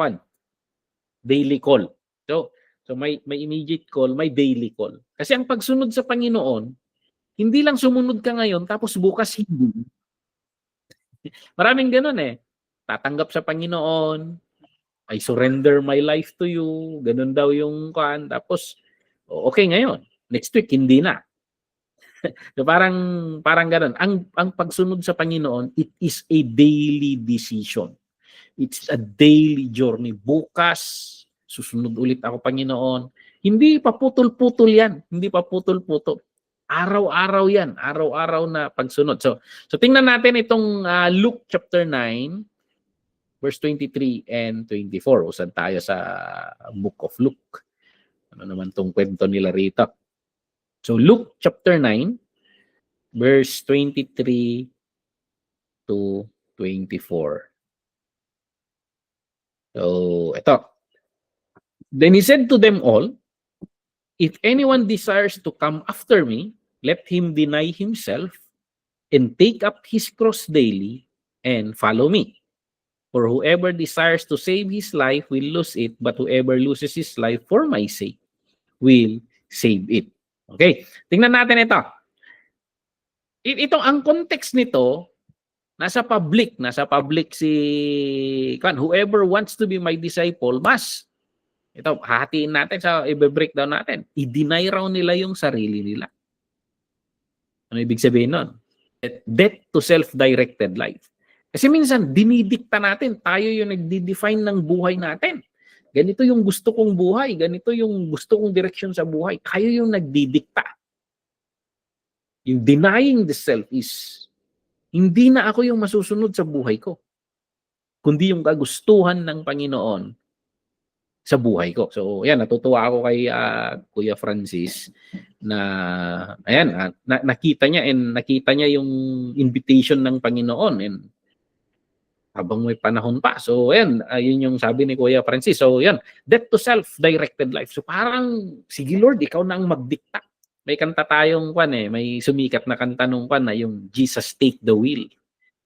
daily call. So may immediate call, may daily call. Kasi ang pagsunod sa Panginoon, hindi lang sumunod ka ngayon tapos bukas hindi. Maraming ganun Tatanggap sa Panginoon, I surrender my life to you, ganun daw yung tapos okay ngayon, next week hindi na. So parang ganun. Ang pagsunod sa Panginoon, it is a daily decision. It's a daily journey. Bukas, susunod ulit ako, Panginoon. Hindi pa putol-putol yan. Araw-araw yan. Araw-araw na pagsunod. So tingnan natin itong Luke chapter 9, verse 23 and 24. Usan tayo sa book of Luke. Ano naman tong kwento nila rito? So Luke chapter 9, verse 23 to 24. So, ito. Then he said to them all, if anyone desires to come after me, let him deny himself and take up his cross daily and follow me. For whoever desires to save his life will lose it, but whoever loses his life for my sake will save it. Okay, tingnan natin ito. Ang context nito, nasa public si whoever wants to be my disciple must. Ito, hahatiin natin sa i-breakdown natin. I-deny raw nila yung sarili nila. Ano ibig sabihin nun? Death to self-directed life. Kasi minsan, dinidikta natin, tayo yung nagdi-define ng buhay natin. Ganito yung gusto kong buhay, ganito yung gusto kong direksyon sa buhay. Kayo yung nagdidikta. Yung denying the self is, hindi na ako yung masusunod sa buhay ko, kundi yung kagustuhan ng Panginoon sa buhay ko. So, ayan, natutuwa ako kay Kuya Francis na, ayan, nakita niya yung invitation ng Panginoon and habang may panahon pa. So, ayan, yun yung sabi ni Kuya Francis. So, ayan, death to self-directed life. So, parang, sige Lord, ikaw na ang magdikta. May kanta tayong may sumikat na kanta nung na yung Jesus Take the Wheel.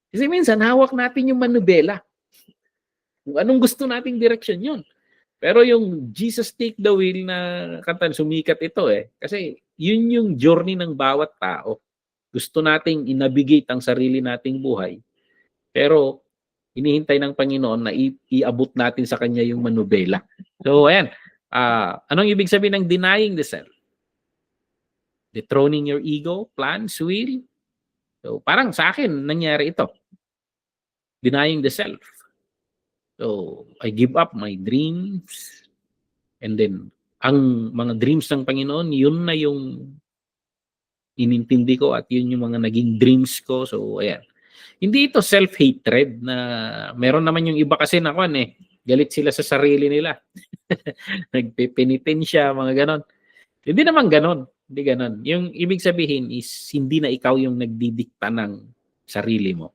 Kasi minsan, hawak natin yung manubela. Kung anong gusto nating direksyon yun. Pero yung Jesus Take the Wheel na kanta, sumikat ito Kasi yun yung journey ng bawat tao. Gusto nating i-navigate ang sarili nating buhay. Pero hinihintay ng Panginoon na iabot natin sa Kanya yung manubela. So, ayan. Anong ibig sabihin ng denying the self? Dethroning your ego, plans, will. So, parang sa akin, nangyari ito. Denying the self. So, I give up my dreams. And then, ang mga dreams ng Panginoon, yun na yung inintindi ko at yun yung mga naging dreams ko. So, ayan. Hindi ito self-hatred na meron naman yung iba kasi na galit sila sa sarili nila. Nagpipinitensya, mga ganon. Hindi naman ganon. Hindi ganon. Yung ibig sabihin is hindi na ikaw yung nagdidikta ng sarili mo.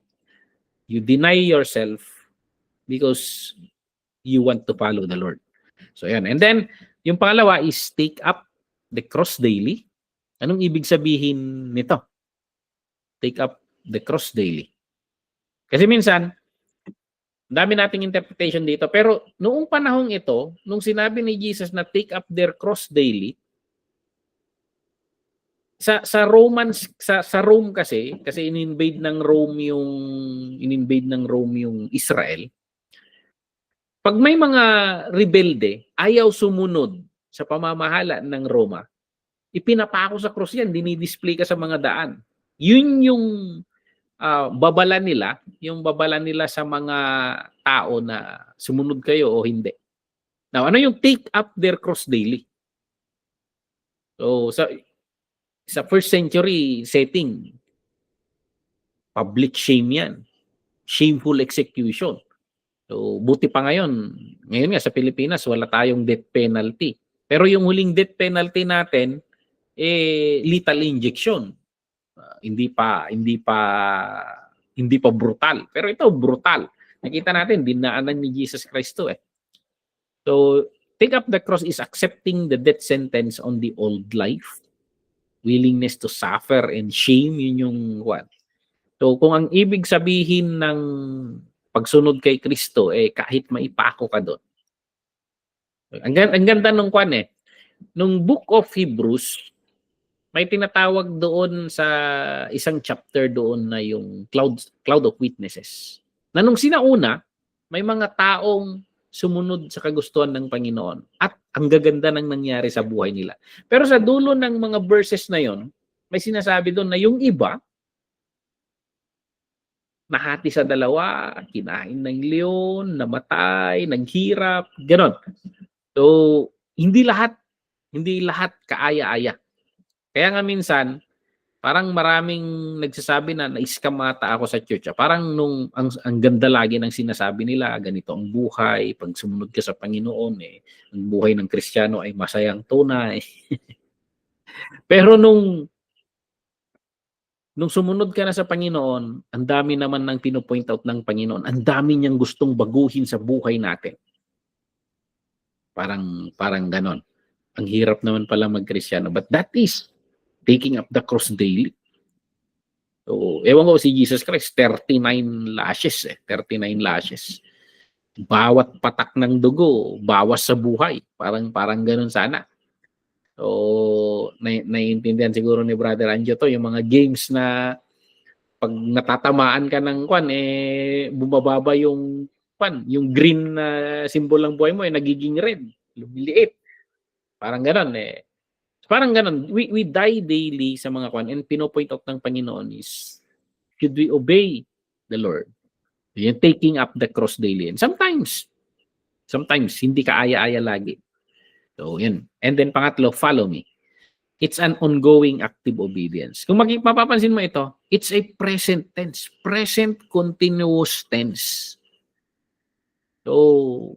You deny yourself because you want to follow the Lord. So, ayan. And then, yung pangalawa is take up the cross daily. Anong ibig sabihin nito? Take up the cross daily. Kasi minsan, dami nating interpretation dito. Pero noong panahong ito, nung sinabi ni Jesus na take up their cross daily, sa Rome kasi in-invade ng Rome yung Israel. Pag may mga rebelde, ayaw sumunod sa pamamahala ng Roma, ipinapako sa krus yan, dinidisplay ka sa mga daan. Yun yung babala nila sa mga tao na sumunod kayo o hindi. Now, ano yung take up their cross daily? So, sa first century setting, public shame yan. Shameful execution. So, buti pa ngayon nga sa Pilipinas, wala tayong death penalty. Pero yung huling death penalty natin, lethal injection. Hindi pa brutal. Pero ito, brutal. Nakita natin, dinaanan ni Jesus Christ to So, take up the cross is accepting the death sentence on the old life. Willingness to suffer and shame, yun yung what. So, kung ang ibig sabihin ng pagsunod kay Kristo, kahit maipako ka doon. Ang ganda nung nung Book of Hebrews, may tinatawag doon sa isang chapter doon na yung cloud of witnesses. Na nung sinauna, may mga taong sumunod sa kagustuhan ng Panginoon at ang gaganda ng nangyari sa buhay nila. Pero sa dulo ng mga verses na yon, may sinasabi doon na yung iba, nahati sa dalawa, kinain ng leon, namatay, naghirap, ganon. So, hindi lahat kaaya-aya. Kaya nga minsan, parang maraming nagsasabi na na-scam ata ako sa church. Parang ang ganda lagi ng sinasabi nila, ganito ang buhay, pag sumunod ka sa Panginoon, ang buhay ng Kristiyano ay masayang tunay. Pero nung sumunod ka na sa Panginoon, ang dami naman ng pinopoint out ng Panginoon. Ang dami niyang gustong baguhin sa buhay natin. Parang ganon. Ang hirap naman pala mag-Kristiyano. But that is taking up the cross daily. So, ewan ko si Jesus Christ, 39 lashes 39 lashes. Bawat patak ng dugo, bawas sa buhay. Parang ganun sana. So, naiintindihan siguro ni Brother Anjo to, yung mga games na pag natatamaan ka ng kwan, bumababa yung kwan, yung green na symbol ng buhay mo, nagiging red, lumiliit. Parang gano'n eh. Parang gano'n. We die daily sa mga kwan, and pinopoint out ng Panginoon is, should we obey the Lord? Yung taking up the cross daily. And sometimes, hindi ka aya-aya lagi. So, yun. And then pangatlo, follow me. It's an ongoing active obedience. Kung mapapansin mo ito, it's a present tense. Present continuous tense. So,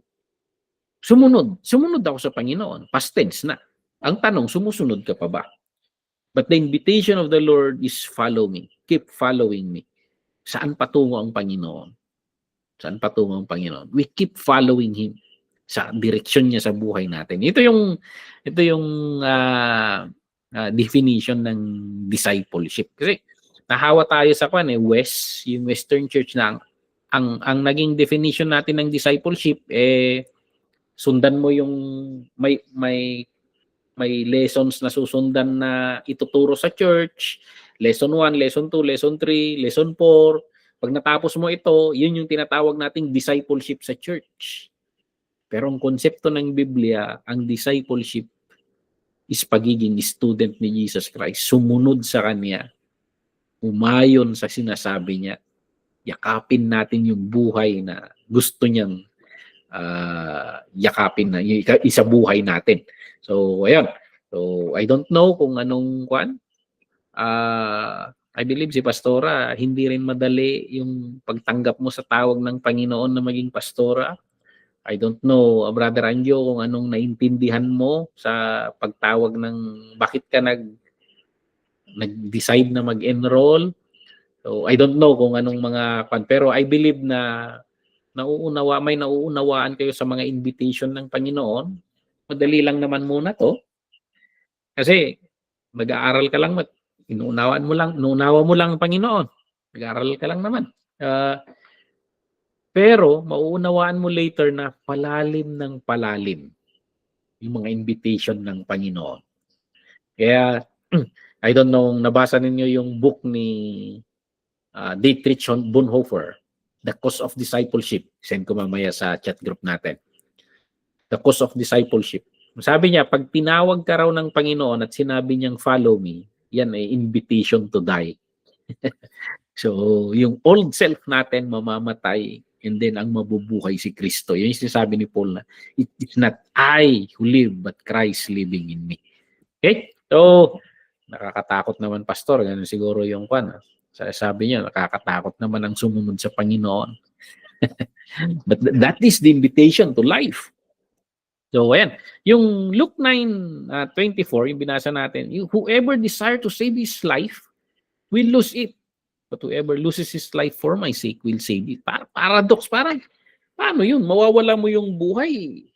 sumunod. Sumunod ako sa Panginoon. Past tense na. Ang tanong, sumusunod ka pa ba? But the invitation of the Lord is follow me. Keep following me. Saan patungo ang Panginoon? Saan patungo ang Panginoon? We keep following Him sa direksyon niya sa buhay natin. Ito yung definition ng discipleship. Kasi nahawa tayo sa West, yung Western Church na ang naging definition natin ng discipleship sundan mo yung may lessons na susundan na ituturo sa church, lesson 1, lesson 2, lesson 3, lesson 4. Pag natapos mo ito, yun yung tinatawag nating discipleship sa church. Pero ang konsepto ng Biblia, ang discipleship is pagiging student ni Jesus Christ. Sumunod sa Kanya. Umayon sa sinasabi Niya. Yakapin natin yung buhay na gusto Niyang yakapin na isa buhay natin. So, ayan. So, I don't know kung anong kwan. I believe si Pastora, hindi rin madali yung pagtanggap mo sa tawag ng Panginoon na maging pastora. I don't know, Brother Anjo, kung anong naintindihan mo sa pagtawag ng bakit ka nag-decide na mag-enroll. So, I don't know kung anong mga kwan. Pero I believe na may nauunawaan kayo sa mga invitation ng Panginoon. Madali lang naman muna to. Kasi mag-aaral ka lang, inuunawa mo lang ang Panginoon. Mag-aaral ka lang naman. Pero mauunawaan mo later na palalim ng palalim yung mga invitation ng Panginoon. Kaya, I don't know, nabasa ninyo yung book ni Dietrich Bonhoeffer, The Cost of Discipleship. Send ko mamaya sa chat group natin. The Cost of Discipleship. Sabi niya, pag tinawag ka raw ng Panginoon at sinabi niyang follow me, yan ay invitation to die. So, yung old self natin mamamatay, and then ang mabubuhay si Kristo. Yun yung sinasabi ni Paul na, it's not I who live, but Christ living in me. Okay? So, nakakatakot naman, Pastor. Ganun siguro yung kwan. Sabi niya, nakakatakot naman ang sumunod sa Panginoon. But that is the invitation to life. So, ayan. Yung Luke 9:24, yung binasa natin, whoever desire to save his life will lose it. But whoever loses his life for my sake will save it. Paradox, parang, paano yun? Mawawala mo yung buhay.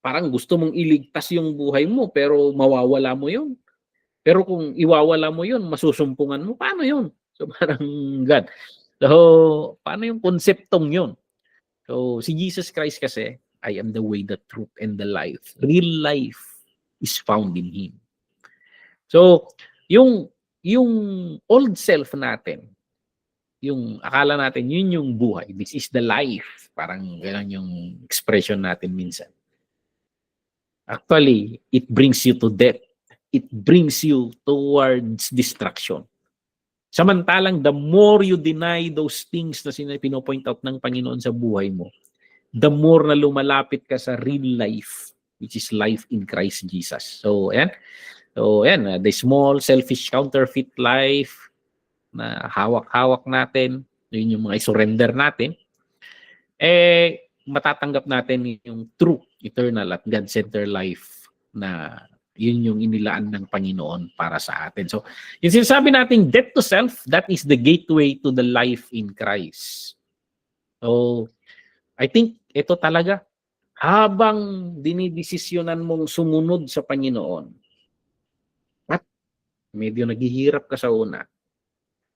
Parang gusto mong iligtas yung buhay mo, pero mawawala mo yun. Pero kung iwawala mo yun, masusumpungan mo, paano yun? So parang God. So, paano yung konseptong yun? So, si Jesus Christ kasi, I am the way, the truth, and the life. Real life is found in Him. So, yung old self natin, yung akala natin, yun yung buhay. This is the life. Parang gano'n yung expression natin minsan. Actually, it brings you to death. It brings you towards destruction. Samantalang, the more you deny those things na pinopoint out ng Panginoon sa buhay mo, the more na lumalapit ka sa real life, which is life in Christ Jesus. So, ayan. So, ayan, the small, selfish, counterfeit life na hawak-hawak natin, yun yung mga surrender natin, matatanggap natin yung true, eternal, at God-centered life na yun yung inilaan ng Panginoon para sa atin. So, yung sinasabi natin, death to self, that is the gateway to the life in Christ. So, I think ito talaga, habang dinidesisyonan mong sumunod sa Panginoon, at medyo naghihirap ka sa una,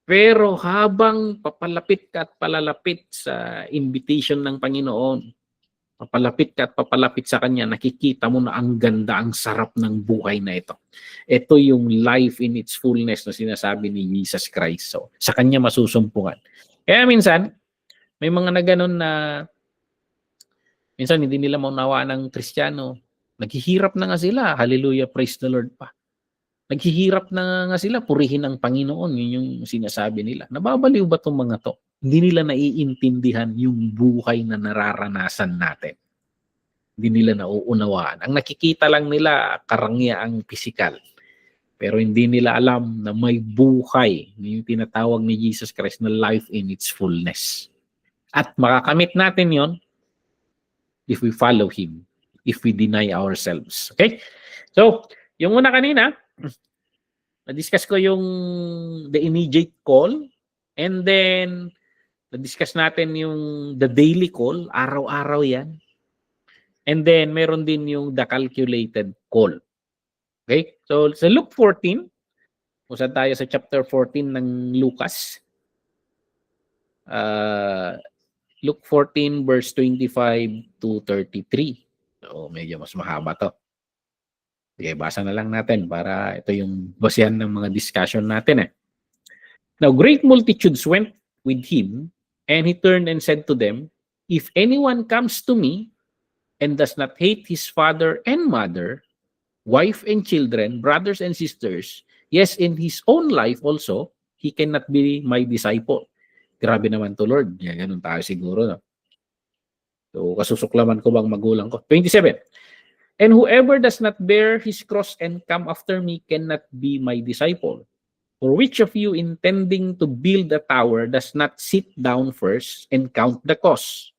pero habang papalapit ka at palalapit sa invitation ng Panginoon, papalapit ka at papalapit sa kanya, nakikita mo na ang ganda, ang sarap ng buhay na ito. Ito yung life in its fullness na sinasabi ni Jesus Christ. So, sa kanya masusumpungan. Kaya minsan, may mga na ganun na minsan hindi nila maunawaan ng Kristiyano. Naghihirap na nga sila. Hallelujah, praise the Lord pa. Naghihirap na nga sila, purihin ang Panginoon. Yun yung sinasabi nila. Nababaliw ba itong mga to? Hindi nila naiintindihan yung buhay na nararanasan natin. Hindi nila nauunawaan. Ang nakikita lang nila, karangyaan pisikal. Pero hindi nila alam na may buhay, yung tinatawag ni Jesus Christ na life in its fullness. At makakamit natin yon if we follow Him, if we deny ourselves. Okay? So, yung una kanina, na-discuss ko yung the immediate call, and then na-discuss natin yung the daily call, araw-araw yan. And then meron din yung the calculated call. Okay? So sa Luke 14, kung saan tayo sa chapter 14 ng Lucas, Luke 14 verse 25 to 33. So medyo mas mahaba to. Sige, basa na lang natin para ito yung basehan ng mga discussion natin. Now, great multitudes went with him, and he turned and said to them, if anyone comes to me and does not hate his father and mother, wife and children, brothers and sisters, yes, in his own life also, he cannot be my disciple. Grabe naman to, Lord. Yeah, ganun tayo siguro. No? So, kasusuklaman ko bang magulang ko? 27. And whoever does not bear his cross and come after me cannot be my disciple. For which of you intending to build a tower does not sit down first and count the cost,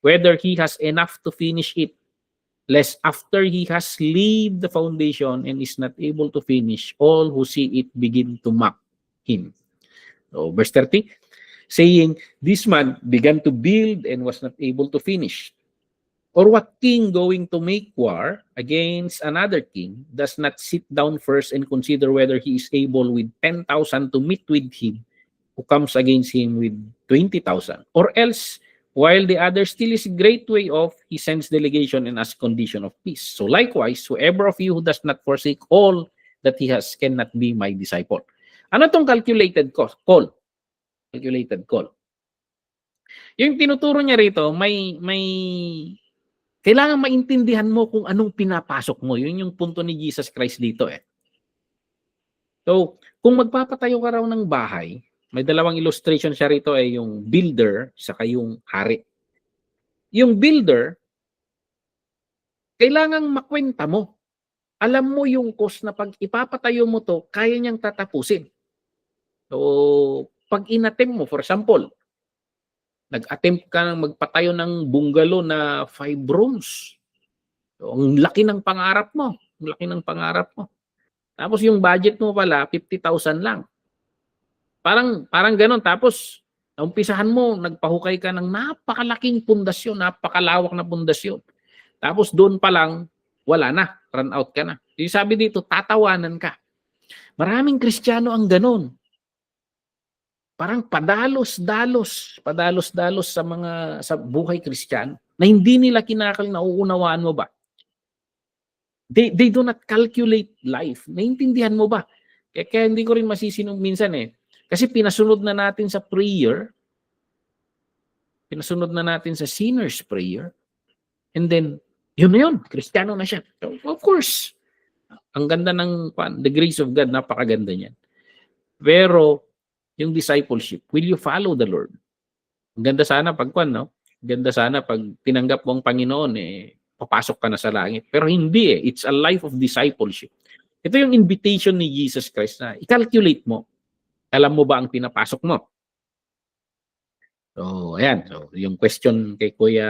whether he has enough to finish it, lest after he has laid the foundation and is not able to finish, all who see it begin to mock him. So, verse 30, saying, this man began to build and was not able to finish. Or what king going to make war against another king does not sit down first and consider whether he is able with 10,000 to meet with him who comes against him with 20,000? Or else, while the other still is a great way off, he sends delegation and asks condition of peace. So likewise, whoever of you who does not forsake all that he has cannot be my disciple. Ano tong calculated call? Calculated call. Yung tinuturo niya rito, may kailangan maintindihan mo kung anong pinapasok mo. Yun yung punto ni Jesus Christ dito eh. So, kung magpapatayo ka raw ng bahay, may dalawang illustration siya rito eh, yung builder saka yung hari. Yung builder, kailangang makwenta mo. Alam mo yung cost na pag ipapatayo mo to, kaya niyang tatapusin. So, pag inatim mo, for example, nag-attempt ka ng magpatayo ng bungalow na 5 rooms. So, ang laki ng pangarap mo. Ang laki ng pangarap mo. Tapos yung budget mo pala, 50,000 lang. Parang ganun. Tapos, naumpisahan mo, nagpahukay ka ng napakalaking pundasyon, napakalawak na pundasyon. Tapos doon pa lang, wala na. Run out ka na. Yung sabi dito, tatawanan ka. Maraming Kristiyano ang ganun. Parang padalos-dalos sa buhay Kristiyano na hindi nila nauunawaan mo ba? They do not calculate life. Naintindihan mo ba? Kaya hindi ko rin masisinong minsan eh. Kasi pinasunod na natin sa prayer, pinasunod na natin sa sinner's prayer, and then, yun na yun, Kristiyano na siya. So, of course, ang ganda ng the grace of God, napakaganda niyan. Pero, yung discipleship, will you follow the Lord? Ang ganda sana pag no? Ganda sana pag tinanggap mo ang Panginoon, eh, papasok ka na sa langit. Pero hindi eh. It's a life of discipleship. Ito yung invitation ni Jesus Christ na i-calculate mo. Alam mo ba ang pinapasok mo? So, ayan. So, yung question kay Kuya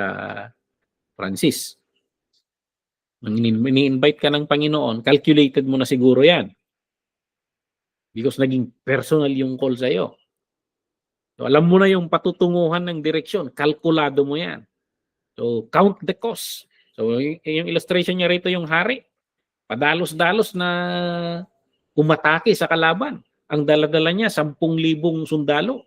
Francis. Nang ini-invite ka ng Panginoon, calculated mo na siguro yan. Because naging personal yung call sa'yo. So, alam mo na yung patutunguhan ng direksyon. Kalkulado mo yan. So, count the cost. So, yung illustration niya rito yung hari. Padalos-dalos na umatake sa kalaban. Ang dala-dala niya, 10,000 sundalo.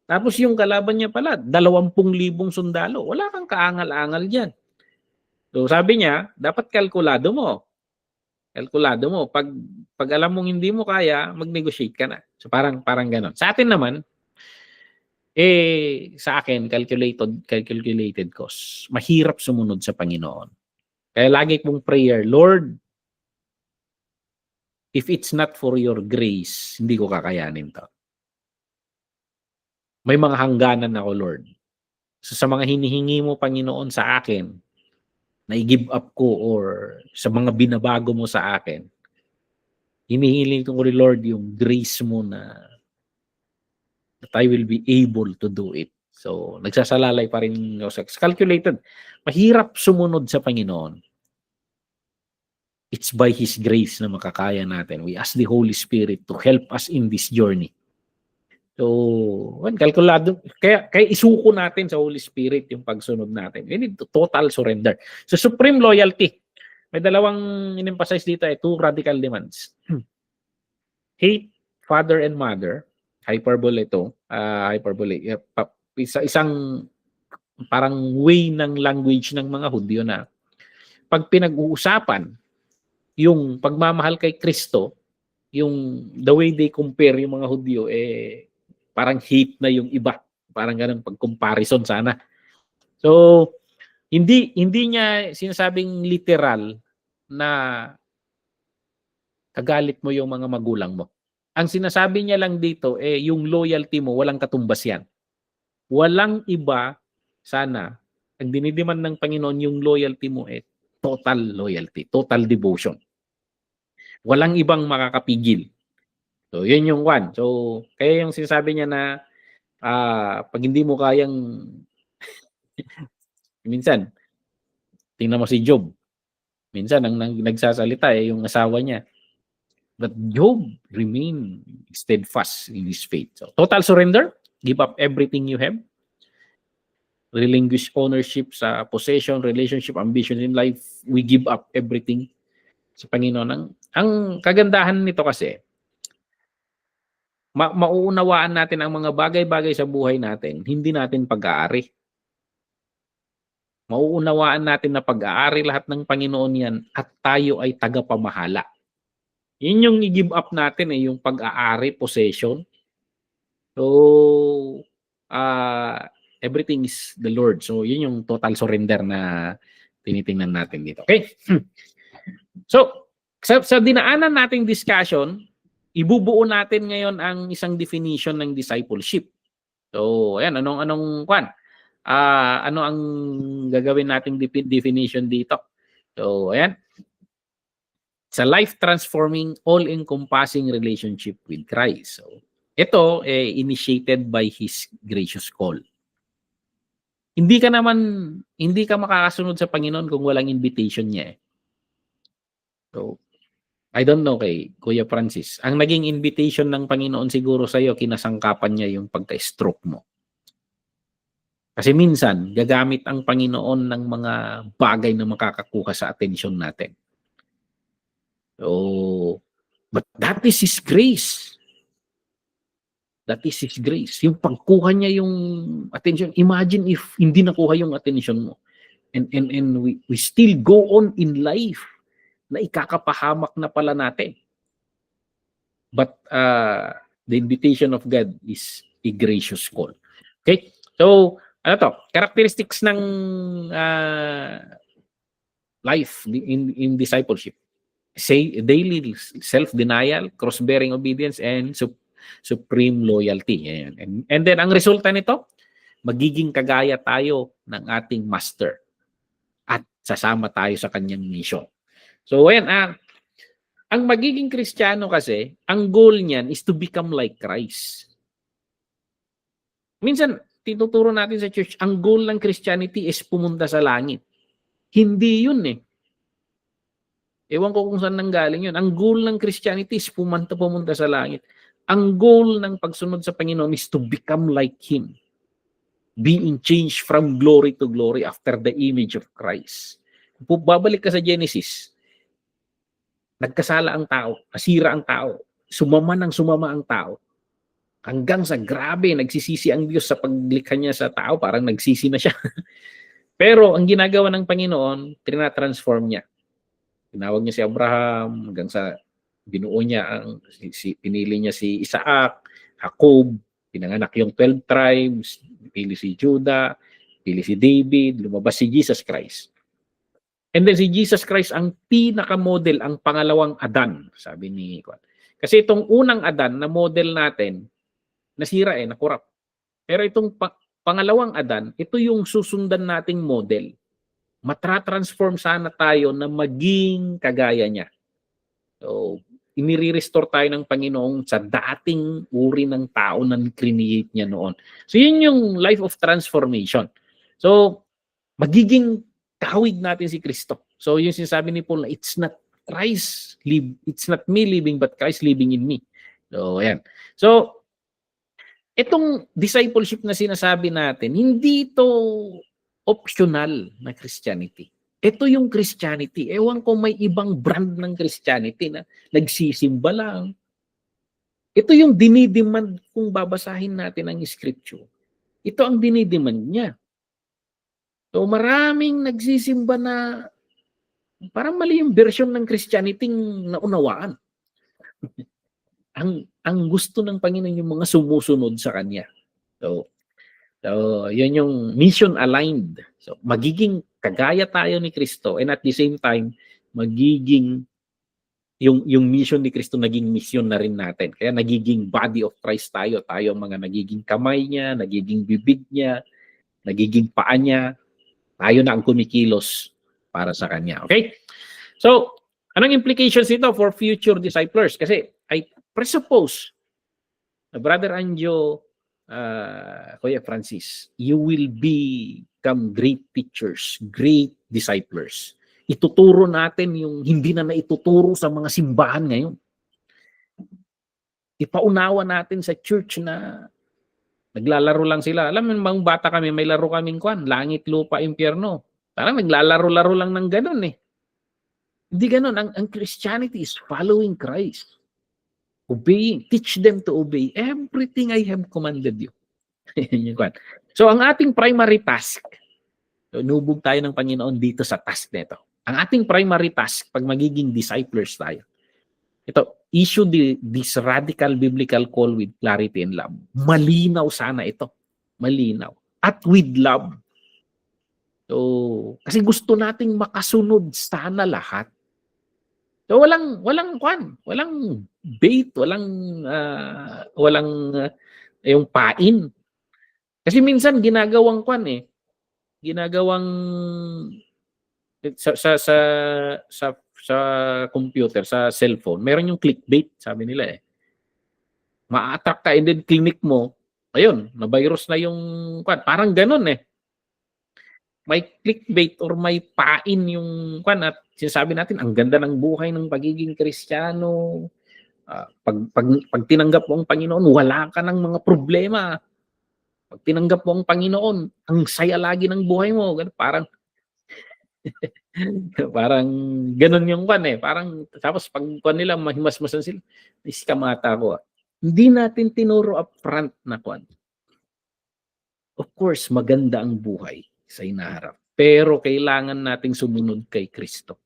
Tapos yung kalaban niya pala, 20,000 sundalo. Wala kang kaangal-angal dyan. So sabi niya, dapat kalkulado mo. Kalkulado mo. Pag alam mong hindi mo kaya, mag-negotiate ka na. So parang ganon. Sa atin naman, sa akin, calculated cost. Mahirap sumunod sa Panginoon. Kaya lagi kong prayer, Lord, if it's not for your grace, hindi ko kakayanin to. May mga hangganan ako, Lord. So sa mga hinihingi mo, Panginoon, sa akin, na i-give up ko or sa mga binabago mo sa akin, hinihiling ko rin, Lord, yung grace mo na that I will be able to do it. So, nagsasalalay pa rin ako sa calculated. Mahirap sumunod sa Panginoon. It's by His grace na makakaya natin. We ask the Holy Spirit to help us in this journey. So, kalkulado. Kaya isuko natin sa Holy Spirit yung pagsunod natin. We need total surrender. So, supreme loyalty. May dalawang in-emphasize dito, two radical demands. Hate father and mother. Hyperbole ito. Hyperbole. Isang parang way ng language ng mga Hudyo na pag pinag-uusapan yung pagmamahal kay Kristo, yung the way they compare yung mga Hudyo, parang hate na yung iba. Parang ganun pag-comparison sana. So, hindi niya sinasabing literal na kagalit mo yung mga magulang mo. Ang sinasabi niya lang dito, yung loyalty mo, walang katumbas yan. Walang iba, sana, ang dinidiman ng Panginoon, yung loyalty mo, total loyalty, total devotion. Walang ibang makakapigil. So, yun yung one. So, kaya yung sinasabi niya na pag hindi mo kayang minsan, tingnan mo si Job. Minsan, ang nagsasalita yung asawa niya. But Job remained steadfast in his faith. So, total surrender, give up everything you have, relinquish ownership sa possession, relationship, ambition in life. We give up everything sa Panginoon. Ang kagandahan nito kasi, mauunawaan natin ang mga bagay-bagay sa buhay natin, hindi natin pag-aari. Mauunawaan natin na pag-aari lahat ng Panginoon yan at tayo ay tagapamahala. Yun yung i-give up natin, yung pag-aari, possession. So, everything is the Lord. So, yun yung total surrender na tinitingnan natin dito. Okay? So, sa dinaanan nating discussion, ibubuo natin ngayon ang isang definition ng discipleship. So, ayan, anong kwan? Ano ang gagawin nating definition dito? So, ayan. It's a life-transforming, all-encompassing relationship with Christ. So, ito, initiated by His gracious call. Hindi ka makakasunod sa Panginoon kung walang invitation niya. So, I don't know kay Kuya Francis. Ang naging invitation ng Panginoon siguro sa iyo, kinasangkapan niya yung pagka-stroke mo. Kasi minsan, gagamit ang Panginoon ng mga bagay na makakakuha sa atensyon natin. So, but that is His grace. That is His grace. Yung pagkuha niya yung attention. Imagine if hindi nakuha yung attention mo. And we still go on in life na ikakapahamak na pala natin. But the invitation of God is a gracious call. Okay? So, ano to? Characteristics ng life in discipleship. Say daily self-denial, cross-bearing obedience, and supreme loyalty. And then ang resulta nito, magiging kagaya tayo ng ating master at sasama tayo sa kanyang mission. So ayan, ang magiging Kristiyano kasi, ang goal niyan is to become like Christ. Minsan, tinuturo natin sa church, ang goal ng Christianity is pumunta sa langit. Hindi yun Ewan ko kung saan nanggaling yun. Ang goal ng Christianity is pumunta sa langit. Ang goal ng pagsunod sa Panginoon is to become like Him. Being changed from glory to glory after the image of Christ. Kung babalik ka sa Genesis, nagkasala ang tao, nasira ang tao, sumama ang tao. Hanggang sa grabe, nagsisisi ang Diyos sa paglikha niya sa tao, parang nagsisi na siya. Pero ang ginagawa ng Panginoon, trina-transform niya. Tinawag niya si Abraham hanggang sa binuo niya pinili niya si Isaac, Jacob, pinanganak yung 12 tribes, pinili si Judah, pinili si David, lumabas si Jesus Christ. And then si Jesus Christ ang pinaka-model, ang pangalawang Adan, sabi ni Juan. Kasi itong unang Adan na model natin, nasira nakurap. Pero itong pangalawang Adan, ito yung susundan nating model. Matra-transform sana tayo na maging kagaya niya. So, inire-restore tayo ng Panginoong sa dating uri ng tao na create niya noon. So, yun yung life of transformation. So, magiging kahawig natin si Kristo. So, yung sinasabi ni Paul na it's not me living, but Christ living in me. So, ayan. So, itong discipleship na sinasabi natin, hindi ito optional na Christianity. Ito yung Christianity. Ewan ko may ibang brand ng Christianity na nagsisimba lang. Ito yung dinidemand kung babasahin natin ang scripture. Ito ang dinidemand niya. So maraming nagsisimba na parang mali yung version ng Christianity naunawaan. ang gusto ng Panginoon yung mga sumusunod sa Kanya. So yun yung mission aligned. So magiging kagaya tayo ni Kristo and at the same time magiging yung mission ni Kristo naging mission na rin natin. Kaya nagiging body of Christ tayo. Tayo mga nagiging kamay niya, nagiging bibig niya, nagiging paa niya. Tayo na ang kumikilos para sa Kanya. Okay? So, anong implications nito for future disciples? Kasi I presuppose na Brother Anjo, Kuya Francis, you will become great teachers, great disciples. Ituturo natin yung hindi na naituturo sa mga simbahan ngayon. Ipaunawa natin sa church na naglalaro lang sila. Alam mo, mga bata kami, may laro kaming langit, lupa, impyerno. Parang naglalaro-laro lang ng ganun Hindi ganun. Ang Christianity is following Christ. Obeying. Teach them to obey everything I have commanded you. So, ang ating primary task, so, nubog tayo ng Panginoon dito sa task nito. Ang ating primary task, pag magiging disciples tayo, ito, issue this radical biblical call with clarity and love. Malinaw sana ito. Malinaw. At with love. So, kasi gusto nating makasunod sana lahat. So, walang bait, walang yung pain. Kasi minsan ginagawang ginagawang sa computer, sa cellphone, meron yung clickbait, sabi nila Ma-attract ka and then clinic mo, ayun, na-virus na yung parang ganun May clickbait or may pain yung at sinasabi natin, ang ganda ng buhay ng pagiging Kristiyano. Pag tinanggap mo ang Panginoon, wala ka ng mga problema. Pag tinanggap mo ang Panginoon, ang saya lagi ng buhay mo. Parang parang ganun yung Parang tapos pag nila mahimasmasan sila, iskamata ko. Hindi natin tinuro up front na Of course, maganda ang buhay sa inaharap. Pero kailangan nating sumunod kay Kristo.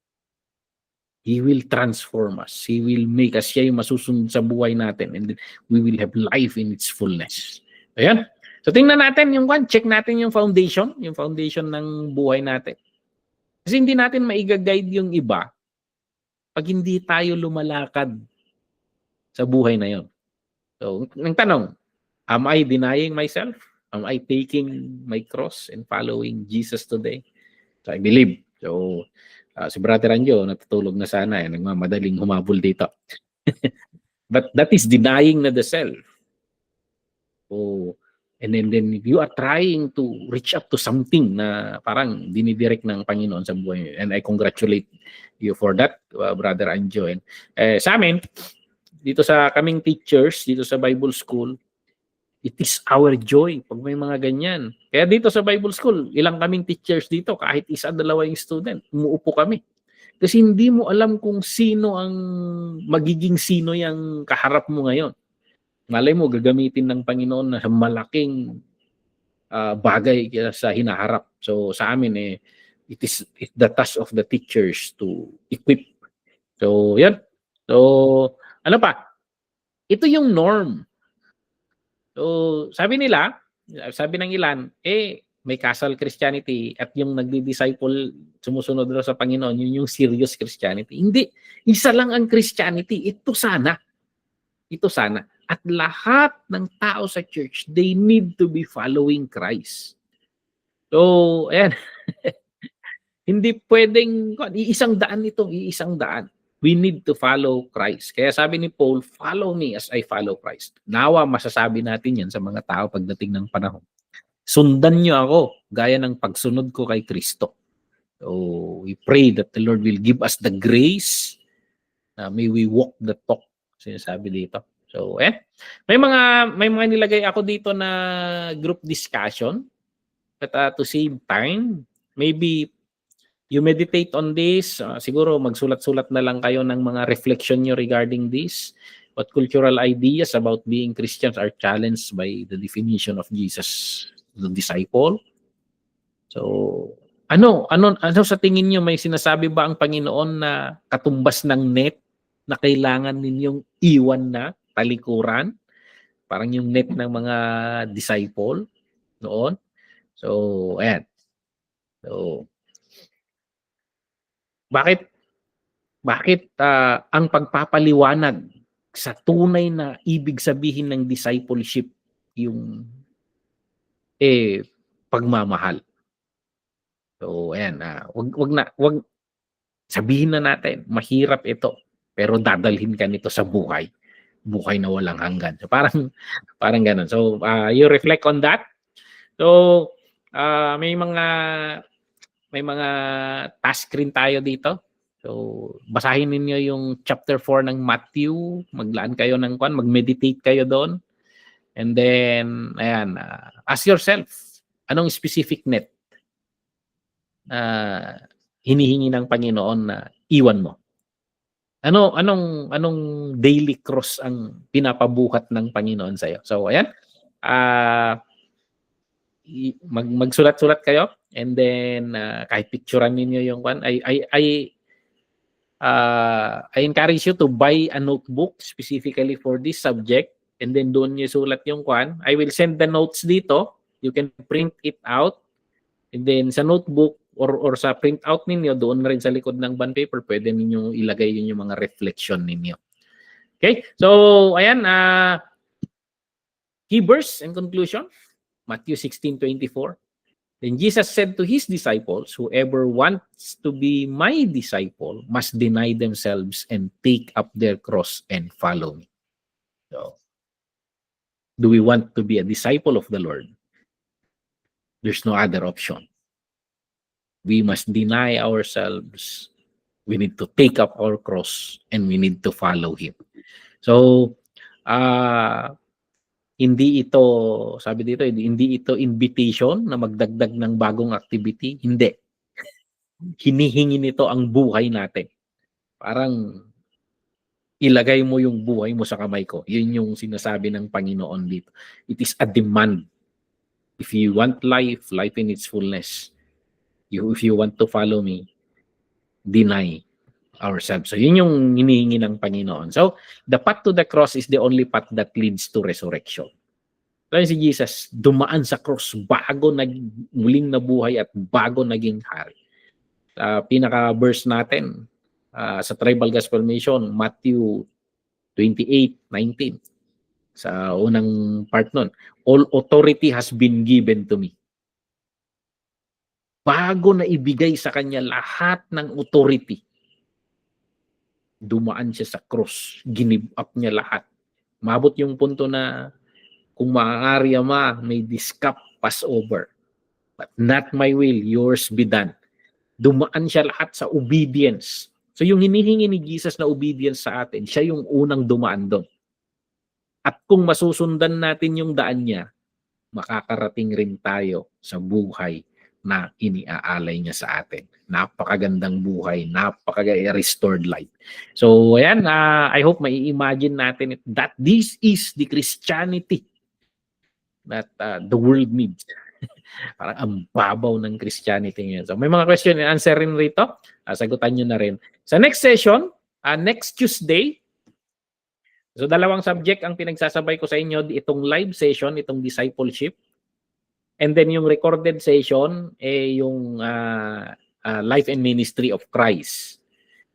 He will transform us. He will make us siya yung masusunod sa buhay natin and then we will have life in its fullness. Ayan. So tingnan natin yung check natin yung foundation ng buhay natin. Kasi hindi natin maiga-guide yung iba pag hindi tayo lumalakad sa buhay na yon. So, ang tanong, am I denying myself? Am I taking my cross and following Jesus today? So, I believe. So, si Brother Anjo, natutulog na sana. Nagmamadaling humabol dito. But that is denying na the self. So, and then you are trying to reach up to something na parang dinidirect ng Panginoon sa buhay. And I congratulate you for that, Brother Anjo. And sa amin, dito sa kaming teachers, dito sa Bible School, it is our joy pag may mga ganyan. Kaya dito sa Bible School, ilang kaming teachers dito, kahit isa, dalawa yung student, umuupo kami. Kasi hindi mo alam kung sino ang magiging sino yung kaharap mo ngayon. Malay mo, gagamitin ng Panginoon na malaking bagay sa hinaharap. So sa amin, it's the task of the teachers to equip. So yan. So ano pa? Ito yung norm. So sabi ng ilan, may castle Christianity at yung nagdi-disciple, sumusunod daw sa Panginoon, yun yung serious Christianity. Hindi. Isa lang ang Christianity. Ito sana. At lahat ng tao sa church, they need to be following Christ. So, ayan. Hindi pwedeng, iisang daan. We need to follow Christ. Kaya sabi ni Paul, follow me as I follow Christ. Nawa, masasabi natin yan sa mga tao pagdating ng panahon. Sundan nyo ako, gaya ng pagsunod ko kay Kristo. So, we pray that the Lord will give us the grace na may we walk the talk. Sinasabi dito. So, may mga nilagay ako dito na group discussion. But to save time, maybe you meditate on this. Siguro magsulat-sulat na lang kayo ng mga reflection nyo regarding this. What cultural ideas about being Christians are challenged by the definition of Jesus, the disciple. So, ano sa tingin nyo, may sinasabi ba ang Panginoon na katumbas ng net na kailangan ninyong iwan na talikuran? Parang yung net ng mga disciple noon. So, ayan. So, bakit ang pagpapaliwanag sa tunay na ibig sabihin ng discipleship yung pagmamahal? So, ayan, wag sabihin na natin, mahirap ito, pero dadalhin ka nito sa buhay na walang hanggan. So, parang ganun. So, you reflect on that. So, may mga task rin tayo dito. So, basahin ninyo yung chapter 4 ng Matthew, maglaan kayo ng mag-meditate kayo doon. And then, ayan, ask yourself, anong specific net hinihingi ng Panginoon na iwan mo? Anong daily cross ang pinapabuhat ng Panginoon sa iyo? So, ayan. Magsulat-sulat kayo, and then kahit picturean niyo yung I encourage you to buy a notebook specifically for this subject, and then doon niyo sulat yung I will send the notes dito. You can print it out, and then sa notebook or sa print out ninyo, doon rin sa likod ng bond paper, pwede ninyong ilagay yun yung mga reflection ninyo. Okay? So, ayan, key verse and conclusion, Matthew 16:24. Then Jesus said to his disciples, whoever wants to be my disciple must deny themselves and take up their cross and follow me. So, do we want to be a disciple of the Lord? There's no other option. We must deny ourselves. We need to take up our cross and we need to follow Him. So, hindi ito, sabi dito, hindi ito invitation na magdagdag ng bagong activity. Hindi. Hinihingi nito ang buhay natin. Parang ilagay mo yung buhay mo sa kamay ko. Yun yung sinasabi ng Panginoon dito. It is a demand. If you want life in its fullness, if you want to follow me, deny ourselves. So yun yung hinihingi ng Panginoon. So the path to the cross is the only path that leads to resurrection. Kaya si Jesus dumaan sa cross bago muling nabuhay at bago naging hari. Pinaka-verse natin sa Tribal Gospel Mission, Matthew 28:19. Sa unang part nun, all authority has been given to me. Bago na ibigay sa kanya lahat ng authority, dumaan siya sa cross, give up niya lahat. Mabot yung punto na kung maaari Ama, may this cup pass over. But not my will, yours be done. Dumaan siya lahat sa obedience. So yung hinihingi ni Jesus na obedience sa atin, siya yung unang dumaan doon. At kung masusundan natin yung daan niya, makakarating rin tayo sa buhay na iniaalay niya sa atin. Napakagandang buhay, restored life. So, ayan, I hope mai-imagine natin that this is the Christianity that the world needs. Parang ang babaw ng Christianity ngayon. So, may mga question and answer rin rito. Sagutan nyo na rin. Sa next session, next Tuesday, so dalawang subject ang pinagsasabay ko sa inyo, itong live session, itong discipleship. And then yung recorded session, yung life and ministry of Christ.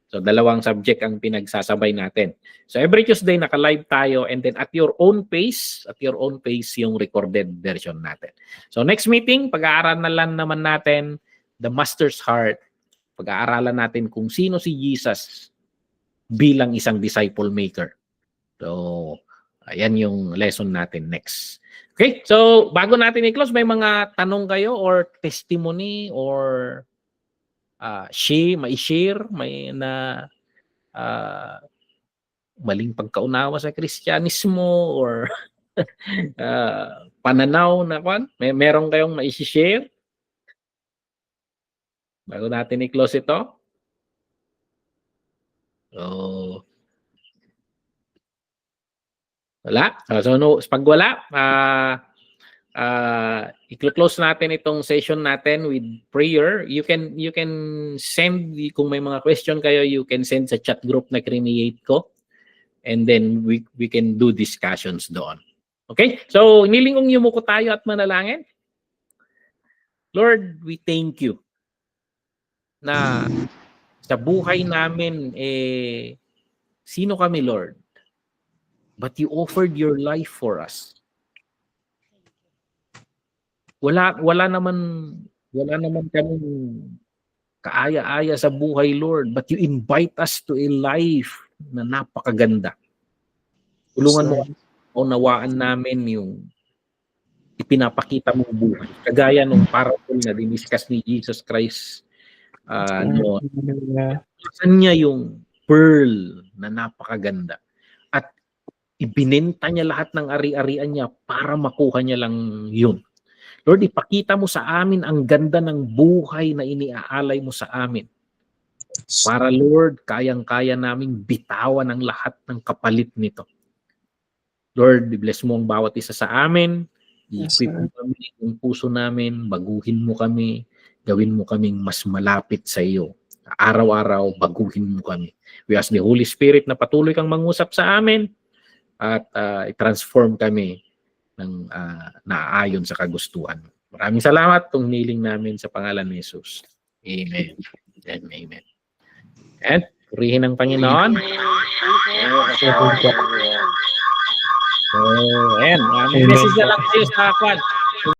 So dalawang subject ang pinagsasabay natin. So every Tuesday naka-live tayo, and then at your own pace yung recorded version natin. So next meeting, pag-aaralan naman natin the Master's Heart. Pag-aaralan natin kung sino si Jesus bilang isang disciple maker. So ayan yung lesson natin next. Okay, so bago natin i-close, may mga tanong kayo or testimony or mai-share, may na maling pagkaunawa sa Kristyanismo or pananaw na kwan? Meron kayong mai-share? Bago natin i-close ito. So, wala. So no, pag wala, i-close natin itong session natin with prayer. You can send, kung may mga question kayo, you can send sa chat group na create ko, and then we can do discussions doon. Okay? So, nilingong yumuko tayo at manalangin. Lord, we thank you na sa buhay namin, sino kami, Lord? But you offered your life for us. Wala naman kaming kaaya-aya sa buhay, Lord, but you invite us to a life na napakaganda. Tulungan mo, unawaan namin yung ipinapakita mong buhay. Kagaya nung parable na diniscuss ni Jesus Christ noon. Saan niya yung pearl na napakaganda? At ibinenta niya lahat ng ari-arian niya para makuha niya lang yun. Lord, ipakita mo sa amin ang ganda ng buhay na iniaalay mo sa amin. Para, Lord, kayang-kaya naming bitawan ang lahat ng kapalit nito. Lord, bless mo ang bawat isa sa amin. I-equip mo kami, yung puso namin, baguhin mo kami, gawin mo kaming mas malapit sa iyo. Araw-araw, baguhin mo kami. We ask the Holy Spirit na patuloy kang mangusap sa amin at i-transform kami ng naayon sa kagustuhan. Maraming salamat kung niling namin sa pangalan ni Jesus. Amen. And amen. And purihin ng Panginoon. So, ayan. May message na lang kayo sa kwan.